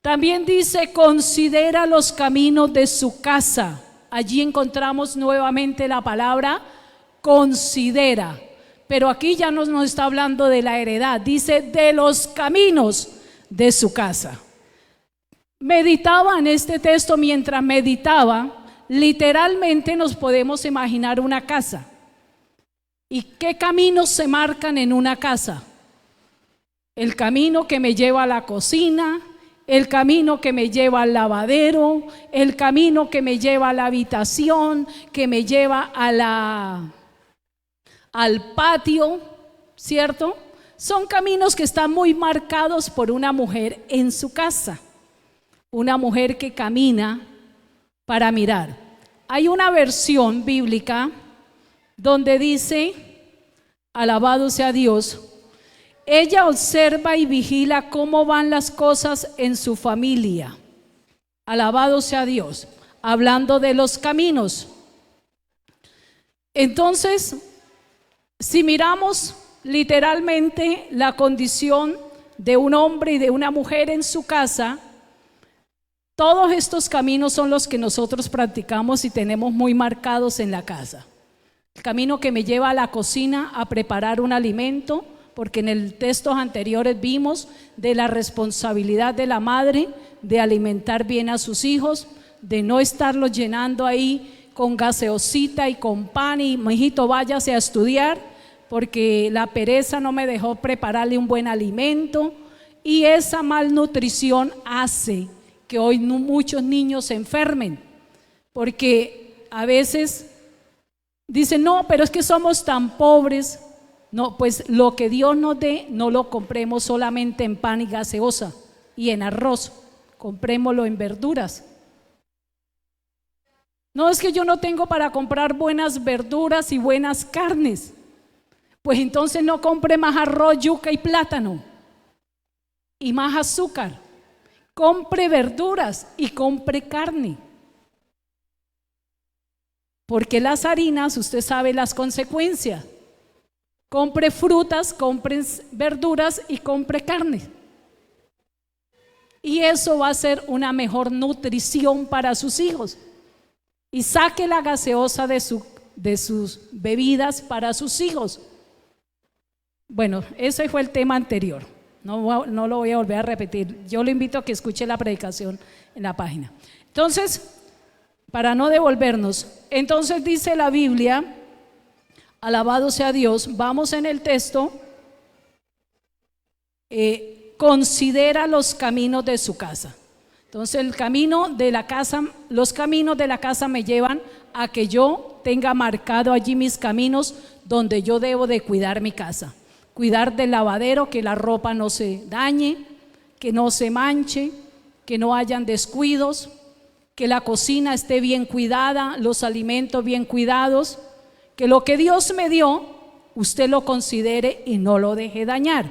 También dice, considera los caminos de su casa. Allí encontramos nuevamente la palabra considera. Pero aquí ya no nos está hablando de la heredad, dice de los caminos de su casa. Meditaba en este texto, mientras meditaba, literalmente nos podemos imaginar una casa. ¿Y qué caminos se marcan en una casa? El camino que me lleva a la cocina, el camino que me lleva al lavadero, el camino que me lleva a la habitación, que me lleva al patio, ¿cierto? Son caminos que están muy marcados por una mujer en su casa, una mujer que camina para mirar. Hay una versión bíblica donde dice, alabado sea Dios, ella observa y vigila cómo van las cosas en su familia. Alabado sea Dios, hablando de los caminos. Entonces, si miramos literalmente la condición de un hombre y de una mujer en su casa, todos estos caminos son los que nosotros practicamos y tenemos muy marcados en la casa. El camino que me lleva a la cocina a preparar un alimento, porque en el textos anteriores vimos de la responsabilidad de la madre de alimentar bien a sus hijos, de no estarlos llenando ahí con gaseosita y con pan y mijito váyase a estudiar porque la pereza no me dejó prepararle un buen alimento, y esa malnutrición hace que hoy muchos niños se enfermen, porque a veces dicen, no, pero es que somos tan pobres. No, pues lo que Dios nos dé no lo compremos solamente en pan y gaseosa y en arroz, comprémoslo en verduras. No, es que yo no tengo para comprar buenas verduras y buenas carnes. Pues entonces no compre más arroz, yuca y plátano y más azúcar. Compre verduras y compre carne. Porque las harinas, usted sabe las consecuencias. Compre frutas, compre verduras y compre carne. Y eso va a ser una mejor nutrición para sus hijos. Y saque la gaseosa de sus bebidas para sus hijos. Bueno, ese fue el tema anterior. No lo voy a volver a repetir. Yo le invito a que escuche la predicación en la página. Entonces, para no devolvernos, entonces dice la Biblia, alabado sea Dios, vamos en el texto, considera los caminos de su casa. Entonces el camino de la casa, los caminos de la casa me llevan a que yo tenga marcado allí mis caminos donde yo debo de cuidar mi casa. Cuidar del lavadero, que la ropa no se dañe, que no se manche, que no hayan descuidos, que la cocina esté bien cuidada, los alimentos bien cuidados, que lo que Dios me dio, usted lo considere y no lo deje dañar.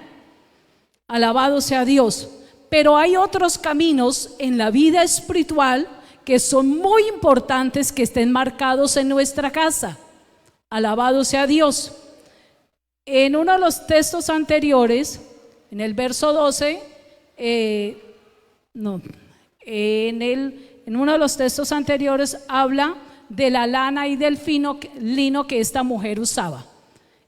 Alabado sea Dios. Pero hay otros caminos en la vida espiritual que son muy importantes que estén marcados en nuestra casa. Alabado sea Dios. En uno de los textos anteriores, en el verso 12, en uno de los textos anteriores habla de la lana y del lino que esta mujer usaba,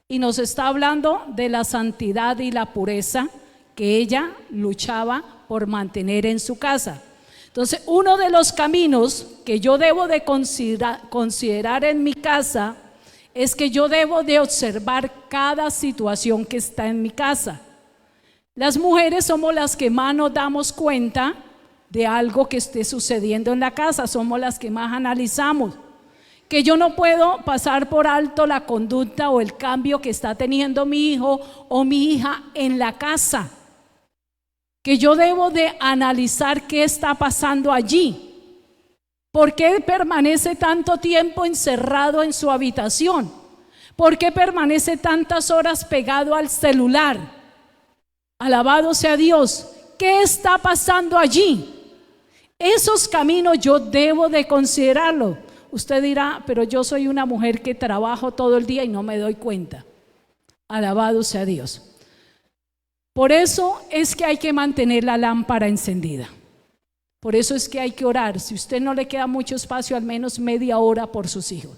y nos está hablando de la santidad y la pureza que ella luchaba por mantener en su casa. Entonces, uno de los caminos que yo debo de considerar en mi casa es que yo debo de observar cada situación que está en mi casa. Las mujeres somos las que más nos damos cuenta de algo que esté sucediendo en la casa, somos las que más analizamos. Que yo no puedo pasar por alto la conducta o el cambio que está teniendo mi hijo o mi hija en la casa. Que yo debo de analizar qué está pasando allí. ¿Por qué permanece tanto tiempo encerrado en su habitación? ¿Por qué permanece tantas horas pegado al celular? Alabado sea Dios. ¿Qué está pasando allí? Esos caminos yo debo de considerarlo. Usted dirá, pero yo soy una mujer que trabajo todo el día y no me doy cuenta. Alabado sea Dios. Por eso es que hay que mantener la lámpara encendida. Por eso es que hay que orar. Si usted no le queda mucho espacio, al menos media hora por sus hijos.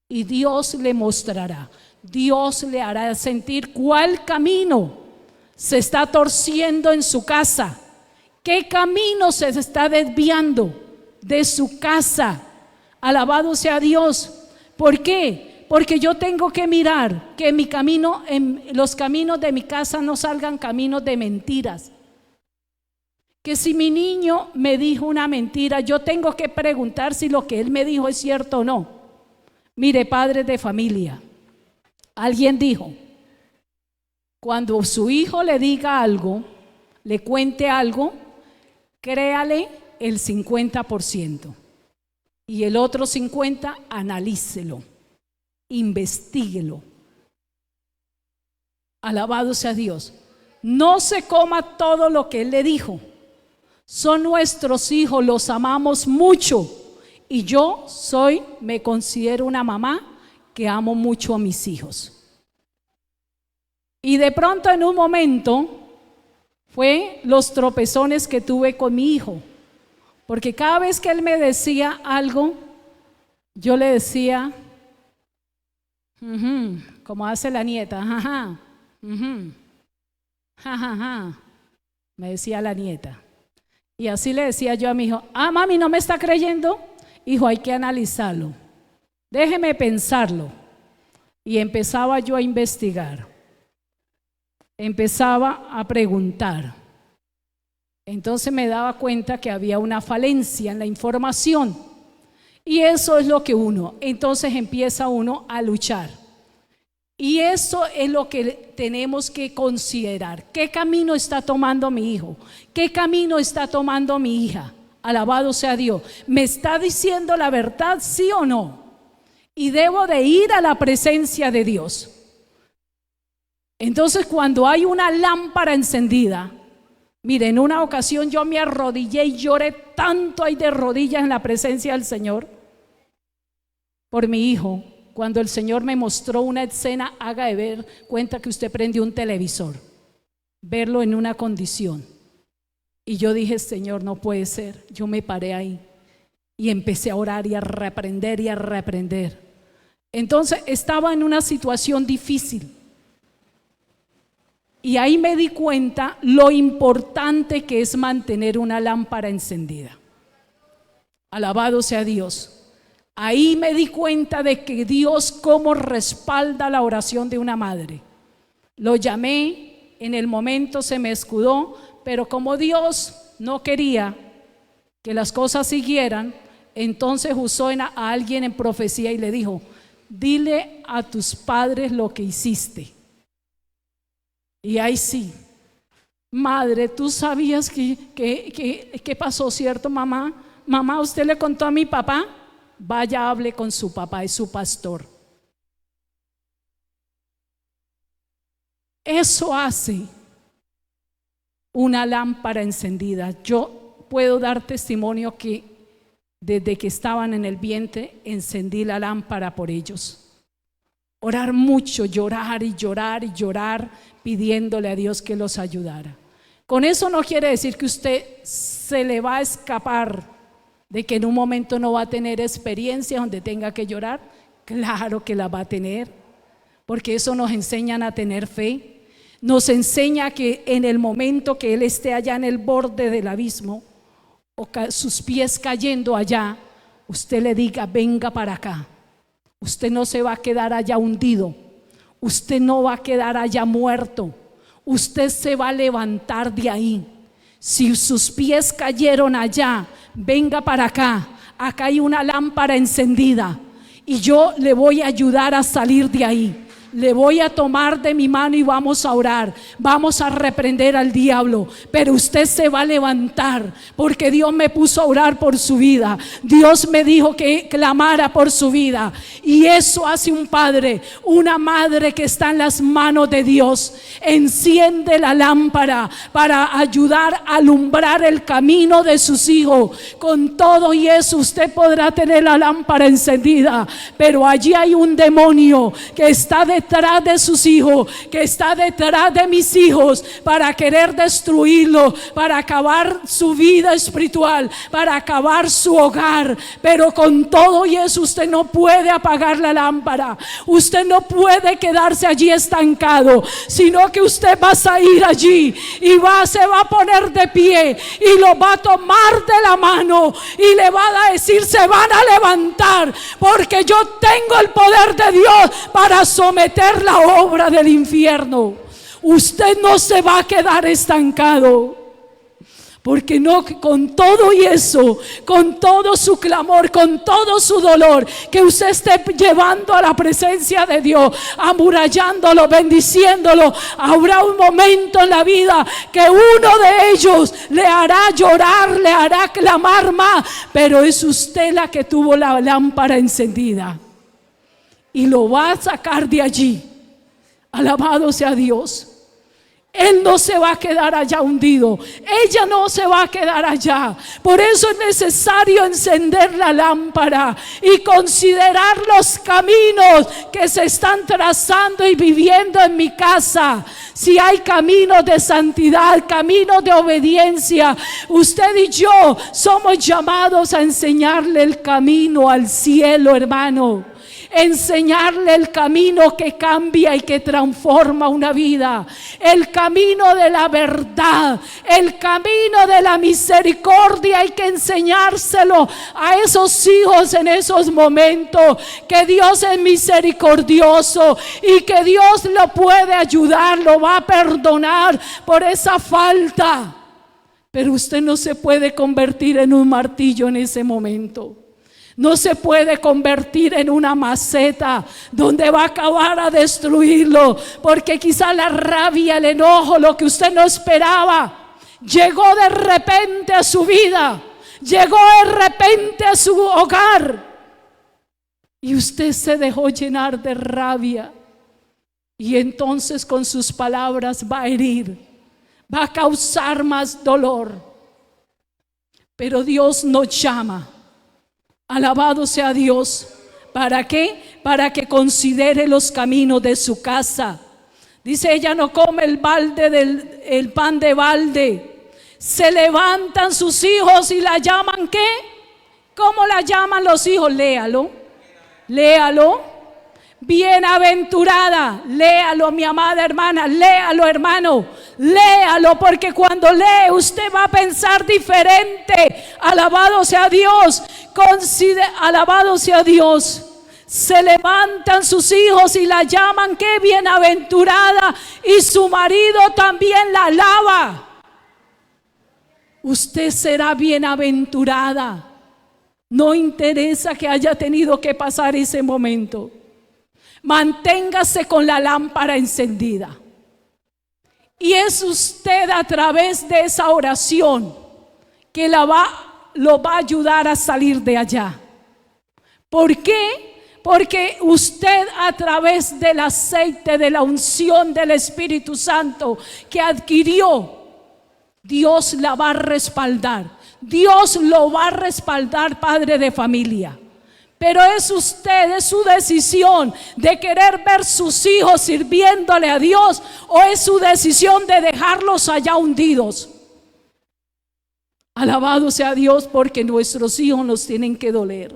Y Dios le mostrará, Dios le hará sentir cuál camino se está torciendo en su casa, qué camino se está desviando de su casa. Alabado sea Dios. ¿Por qué? Porque yo tengo que mirar que en mi camino, en los caminos de mi casa no salgan caminos de mentiras. Que si mi niño me dijo una mentira, yo tengo que preguntar si lo que él me dijo es cierto o no. Mire, padres de familia, alguien dijo, cuando su hijo le diga algo, le cuente algo, créale el 50% y el otro 50% analícelo, investíguelo. Alabado sea Dios. No se coma todo lo que él le dijo. Son nuestros hijos, los amamos mucho. Y yo me considero una mamá que amo mucho a mis hijos. Y de pronto en un momento fue los tropezones que tuve con mi hijo. Porque cada vez que él me decía algo, yo le decía, como hace la nieta, jaja, jajaja, me decía la nieta. Y así le decía yo a mi hijo, mami, ¿no me está creyendo? Hijo, hay que analizarlo, déjeme pensarlo. Y empezaba yo a investigar, empezaba a preguntar. Entonces me daba cuenta que había una falencia en la información. Y eso es lo que entonces empieza uno a luchar. Y eso es lo que tenemos que considerar. ¿Qué camino está tomando mi hijo? ¿Qué camino está tomando mi hija? Alabado sea Dios. ¿Me está diciendo la verdad, sí o no? Y debo de ir a la presencia de Dios. Entonces, cuando hay una lámpara encendida, mire, en una ocasión yo me arrodillé y lloré tanto ahí de rodillas en la presencia del Señor por mi hijo. Cuando el Señor me mostró una escena, haga de ver cuenta que usted prendió un televisor, verlo en una condición. Y yo dije, Señor, no puede ser. Yo me paré ahí y empecé a orar y a reprender y a reprender. Entonces estaba en una situación difícil. Y ahí me di cuenta lo importante que es mantener una lámpara encendida. Alabado sea Dios. Ahí me di cuenta de que Dios cómo respalda la oración de una madre. Lo llamé, en el momento se me escudó, pero como Dios no quería que las cosas siguieran, entonces usó a alguien en profecía y le dijo, dile a tus padres lo que hiciste. Y ahí sí, madre, ¿tú sabías que pasó, cierto, mamá? Mamá, ¿usted le contó a mi papá? Vaya, hable con su papá, es su pastor. Eso hace una lámpara encendida. Yo puedo dar testimonio que desde que estaban en el vientre encendí la lámpara por ellos. Orar mucho, llorar y llorar y llorar, pidiéndole a Dios que los ayudara. Con eso no quiere decir que usted se le va a escapar de que en un momento no va a tener experiencia donde tenga que llorar. Claro que la va a tener, porque eso nos enseñan a tener fe. Nos enseña que en el momento que él esté allá en el borde del abismo o sus pies cayendo allá, usted le diga, venga para acá. Usted no se va a quedar allá hundido, usted no va a quedar allá muerto, usted se va a levantar de ahí. Si sus pies cayeron allá, venga para acá. Acá hay una lámpara encendida y yo le voy a ayudar a salir de ahí. Le voy a tomar de mi mano y vamos a orar. Vamos a reprender al diablo. Pero usted se va a levantar, porque Dios me puso a orar por su vida. Dios me dijo que clamara por su vida. Y eso hace un padre, una madre que está en las manos de Dios. Enciende la lámpara para ayudar a alumbrar el camino de sus hijos. Con todo y eso usted podrá tener la lámpara encendida, pero allí hay un demonio que está detrás detrás de sus hijos, que está detrás de mis hijos para querer destruirlo, para acabar su vida espiritual, para acabar su hogar. Pero con todo y eso usted no puede apagar la lámpara. Usted no puede quedarse allí estancado, sino que usted va a salir allí y se va a poner de pie y lo va a tomar de la mano y le va a decir: se van a levantar, porque yo tengo el poder de Dios para someter la obra del infierno. Usted no se va a quedar estancado, porque no, con todo y eso, con todo su clamor, con todo su dolor que usted esté llevando a la presencia de Dios, amurallándolo, bendiciéndolo, habrá un momento en la vida que uno de ellos le hará llorar, le hará clamar más, pero es usted la que tuvo la lámpara encendida y lo va a sacar de allí. Alabado sea Dios. Él no se va a quedar allá hundido. Ella no se va a quedar allá. Por eso es necesario encender la lámpara y considerar los caminos que se están trazando y viviendo en mi casa. Si hay caminos de santidad, caminos de obediencia, usted y yo somos llamados a enseñarle el camino al cielo, hermano. Enseñarle el camino que cambia y que transforma una vida, el camino de la verdad, el camino de la misericordia. Hay que enseñárselo a esos hijos en esos momentos, que Dios es misericordioso y que Dios lo puede ayudar, lo va a perdonar por esa falta. Pero usted no se puede convertir en un martillo en ese momento. No se puede convertir en una maceta donde va a acabar a destruirlo, porque quizá la rabia, el enojo, lo que usted no esperaba, llegó de repente a su vida, llegó de repente a su hogar, y usted se dejó llenar de rabia, y entonces con sus palabras va a herir, va a causar más dolor. Pero Dios nos llama, alabado sea Dios, ¿para qué? Para que considere los caminos de su casa. Dice: ella no come el pan de balde. Se levantan sus hijos y la llaman, ¿qué? ¿Cómo la llaman los hijos? Léalo, léalo. Bienaventurada, léalo, mi amada hermana, léalo, hermano, léalo, porque cuando lee usted va a pensar diferente. Alabado sea Dios, alabado sea Dios. Se levantan sus hijos y la llaman, qué bienaventurada, y su marido también la alaba. Usted será bienaventurada. No interesa que haya tenido que pasar ese momento. Manténgase con la lámpara encendida. Y es usted, a través de esa oración, que lo va a ayudar a salir de allá. ¿Por qué? Porque usted, a través del aceite, de la unción del Espíritu Santo que adquirió, Dios la va a respaldar. Dios lo va a respaldar, padre de familia. Pero es usted, es su decisión de querer ver sus hijos sirviéndole a Dios, o es su decisión de dejarlos allá hundidos. Alabado sea Dios, porque nuestros hijos nos tienen que doler.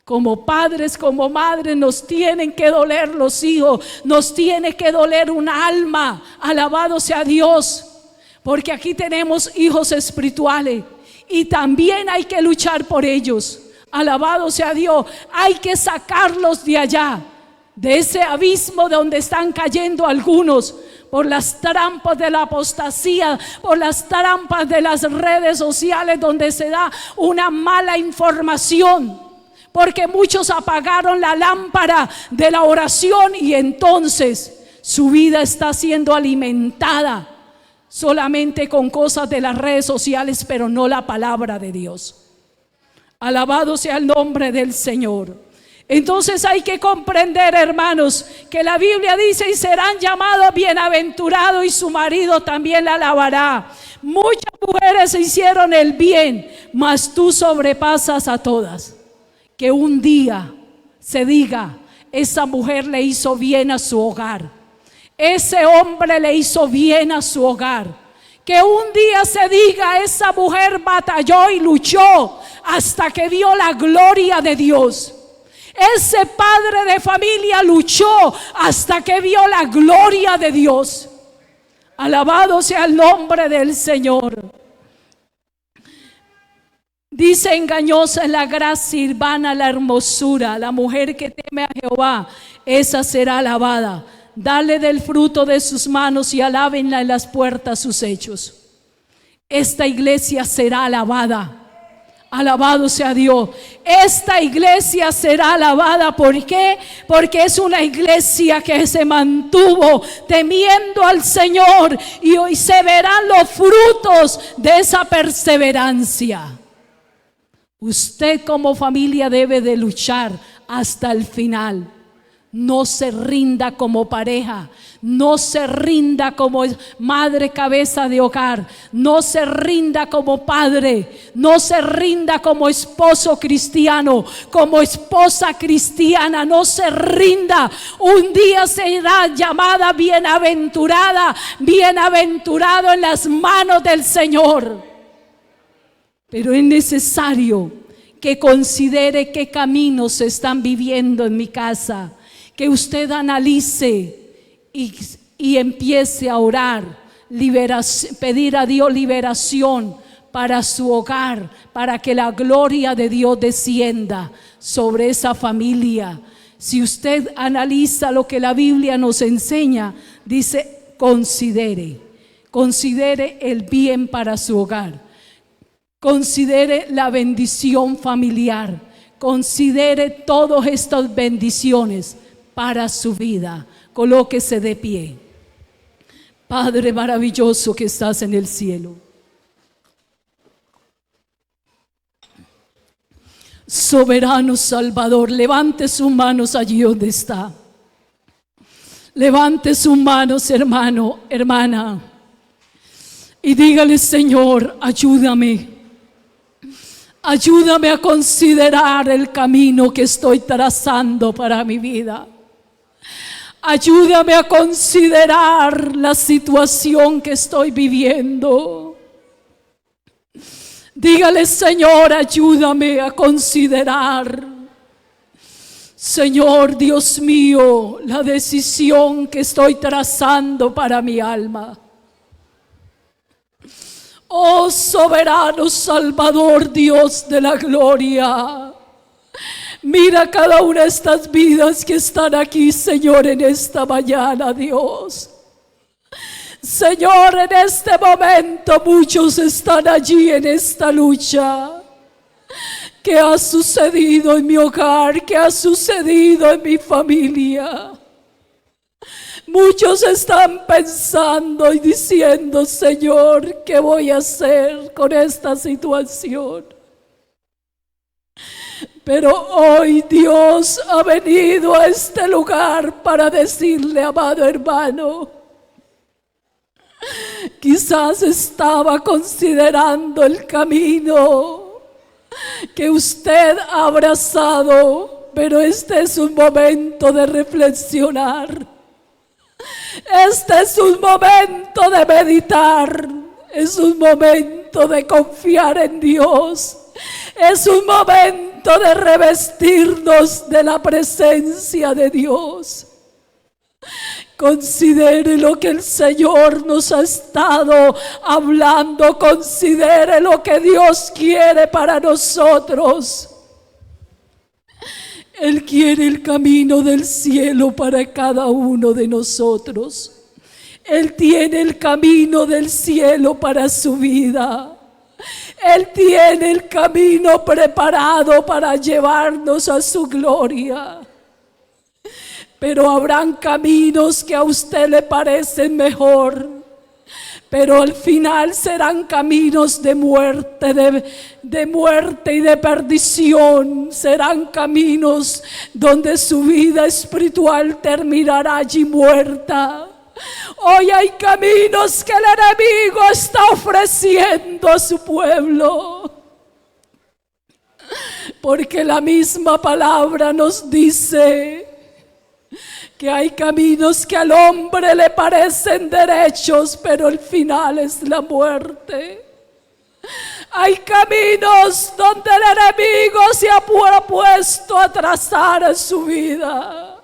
Como padres, como madres, nos tienen que doler los hijos, nos tiene que doler un alma. Alabado sea Dios, porque aquí tenemos hijos espirituales y también hay que luchar por ellos. Alabado sea Dios, hay que sacarlos de allá, de ese abismo de donde están cayendo algunos, por las trampas de la apostasía, por las trampas de las redes sociales, donde se da una mala información, porque muchos apagaron la lámpara de la oración y entonces su vida está siendo alimentada solamente con cosas de las redes sociales, pero no la palabra de Dios. Alabado sea el nombre del Señor. Entonces hay que comprender, hermanos, que la Biblia dice: y serán llamados bienaventurados, y su marido también la alabará. Muchas mujeres hicieron el bien, mas tú sobrepasas a todas. Que un día se diga: esa mujer le hizo bien a su hogar. Ese hombre le hizo bien a su hogar. Que un día se diga, esa mujer batalló y luchó hasta que vio la gloria de Dios. Ese padre de familia luchó hasta que vio la gloria de Dios. Alabado sea el nombre del Señor. Dice: engañosa es la gracia y vana la hermosura. La mujer que teme a Jehová, esa será alabada. Dale del fruto de sus manos y alábenla en las puertas sus hechos. Esta iglesia será alabada. Alabado sea Dios. Esta iglesia será alabada. ¿Por qué? Porque es una iglesia que se mantuvo temiendo al Señor, y hoy se verán los frutos de esa perseverancia. Usted como familia debe de luchar hasta el final. No se rinda como pareja, no se rinda como madre cabeza de hogar, no se rinda como padre, no se rinda como esposo cristiano, como esposa cristiana, no se rinda. Un día será llamada bienaventurada, bienaventurado en las manos del Señor. Pero es necesario que considere qué caminos se están viviendo en mi casa. Que usted analice y empiece a orar, pedir a Dios liberación para su hogar, para que la gloria de Dios descienda sobre esa familia. Si usted analiza lo que la Biblia nos enseña, dice: considere el bien para su hogar, considere la bendición familiar, considere todas estas bendiciones para su vida. Colóquese de pie. Padre maravilloso que estás en el cielo, soberano Salvador, levante sus manos allí donde está. Levante sus manos, hermano, hermana, y dígale: Señor, ayúdame. Ayúdame a considerar el camino que estoy trazando para mi vida. Ayúdame a considerar la situación que estoy viviendo. Dígale: Señor, ayúdame a considerar, Señor Dios mío, la decisión que estoy trazando para mi alma. Oh soberano Salvador, Dios de la gloria, mira cada una de estas vidas que están aquí, Señor, en esta mañana, Dios. Señor, en este momento muchos están allí en esta lucha. ¿Qué ha sucedido en mi hogar? ¿Qué ha sucedido en mi familia? Muchos están pensando y diciendo: Señor, ¿qué voy a hacer con esta situación? Pero hoy Dios ha venido a este lugar para decirle: amado hermano, quizás estaba considerando el camino que usted ha abrazado, pero este es un momento de reflexionar. Este es un momento de meditar, es un momento de confiar en Dios, es un momento de revestirnos de la presencia de Dios. Considere lo que el Señor nos ha estado hablando, considere lo que Dios quiere para nosotros. Él quiere el camino del cielo para cada uno de nosotros. Él tiene el camino del cielo para su vida. Él tiene el camino preparado para llevarnos a su gloria. Pero habrán caminos que a usted le parecen mejor, pero al final serán caminos de muerte, de muerte y de perdición. Serán caminos donde su vida espiritual terminará allí muerta. Hoy hay caminos que el enemigo está ofreciendo a su pueblo, porque la misma palabra nos dice que hay caminos que al hombre le parecen derechos, pero el final es la muerte. Hay caminos donde el enemigo se ha puesto a trazar su vida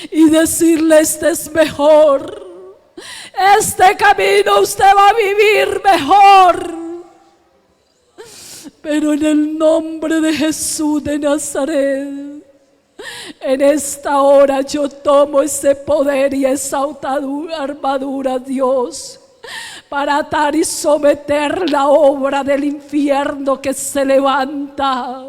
y decirle: este es mejor, este camino usted va a vivir mejor. Pero en el nombre de Jesús de Nazaret, en esta hora yo tomo ese poder y esa armadura, Dios, para atar y someter la obra del infierno que se levanta.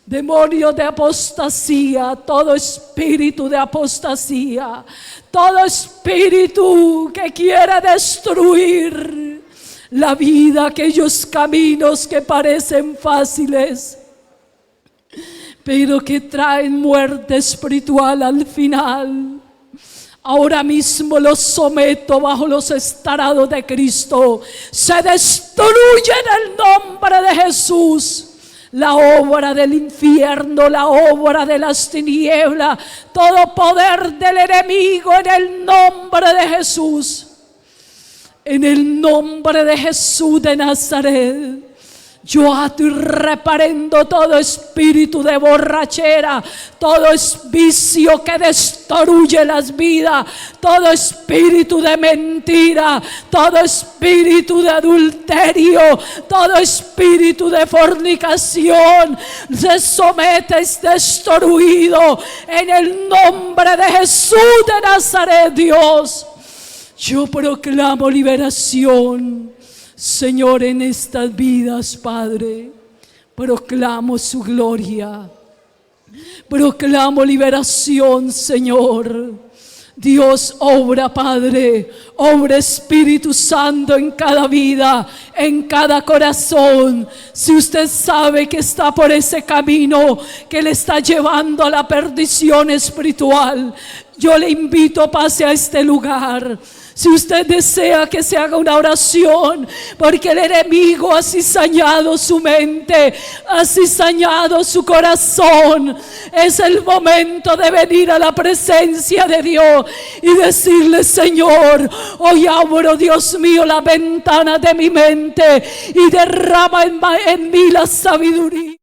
Demonio de apostasía, todo espíritu de apostasía, todo espíritu que quiere destruir la vida, aquellos caminos que parecen fáciles, pero que traen muerte espiritual al final. Ahora mismo los someto bajo los estrados de Cristo. Se destruye en el nombre de Jesús la obra del infierno, la obra de las tinieblas, todo poder del enemigo en el nombre de Jesús. En el nombre de Jesús de Nazaret, yo ato y reprendo todo espíritu de borrachera, todo vicio que destruye las vidas, todo espíritu de mentira, todo espíritu de adulterio, todo espíritu de fornicación, se somete, es destruido en el nombre de Jesús de Nazaret, Dios. Yo proclamo liberación, Señor, en estas vidas, Padre. Proclamo su gloria. Proclamo liberación, Señor. Dios, obra, Padre, obra, Espíritu Santo, en cada vida, en cada corazón. Si usted sabe que está por ese camino que le está llevando a la perdición espiritual, yo le invito, pase a este lugar. Si usted desea que se haga una oración, porque el enemigo ha cizañado su mente, ha cizañado su corazón, es el momento de venir a la presencia de Dios y decirle: Señor, hoy abro, Dios mío, la ventana de mi mente y derrama en mí la sabiduría.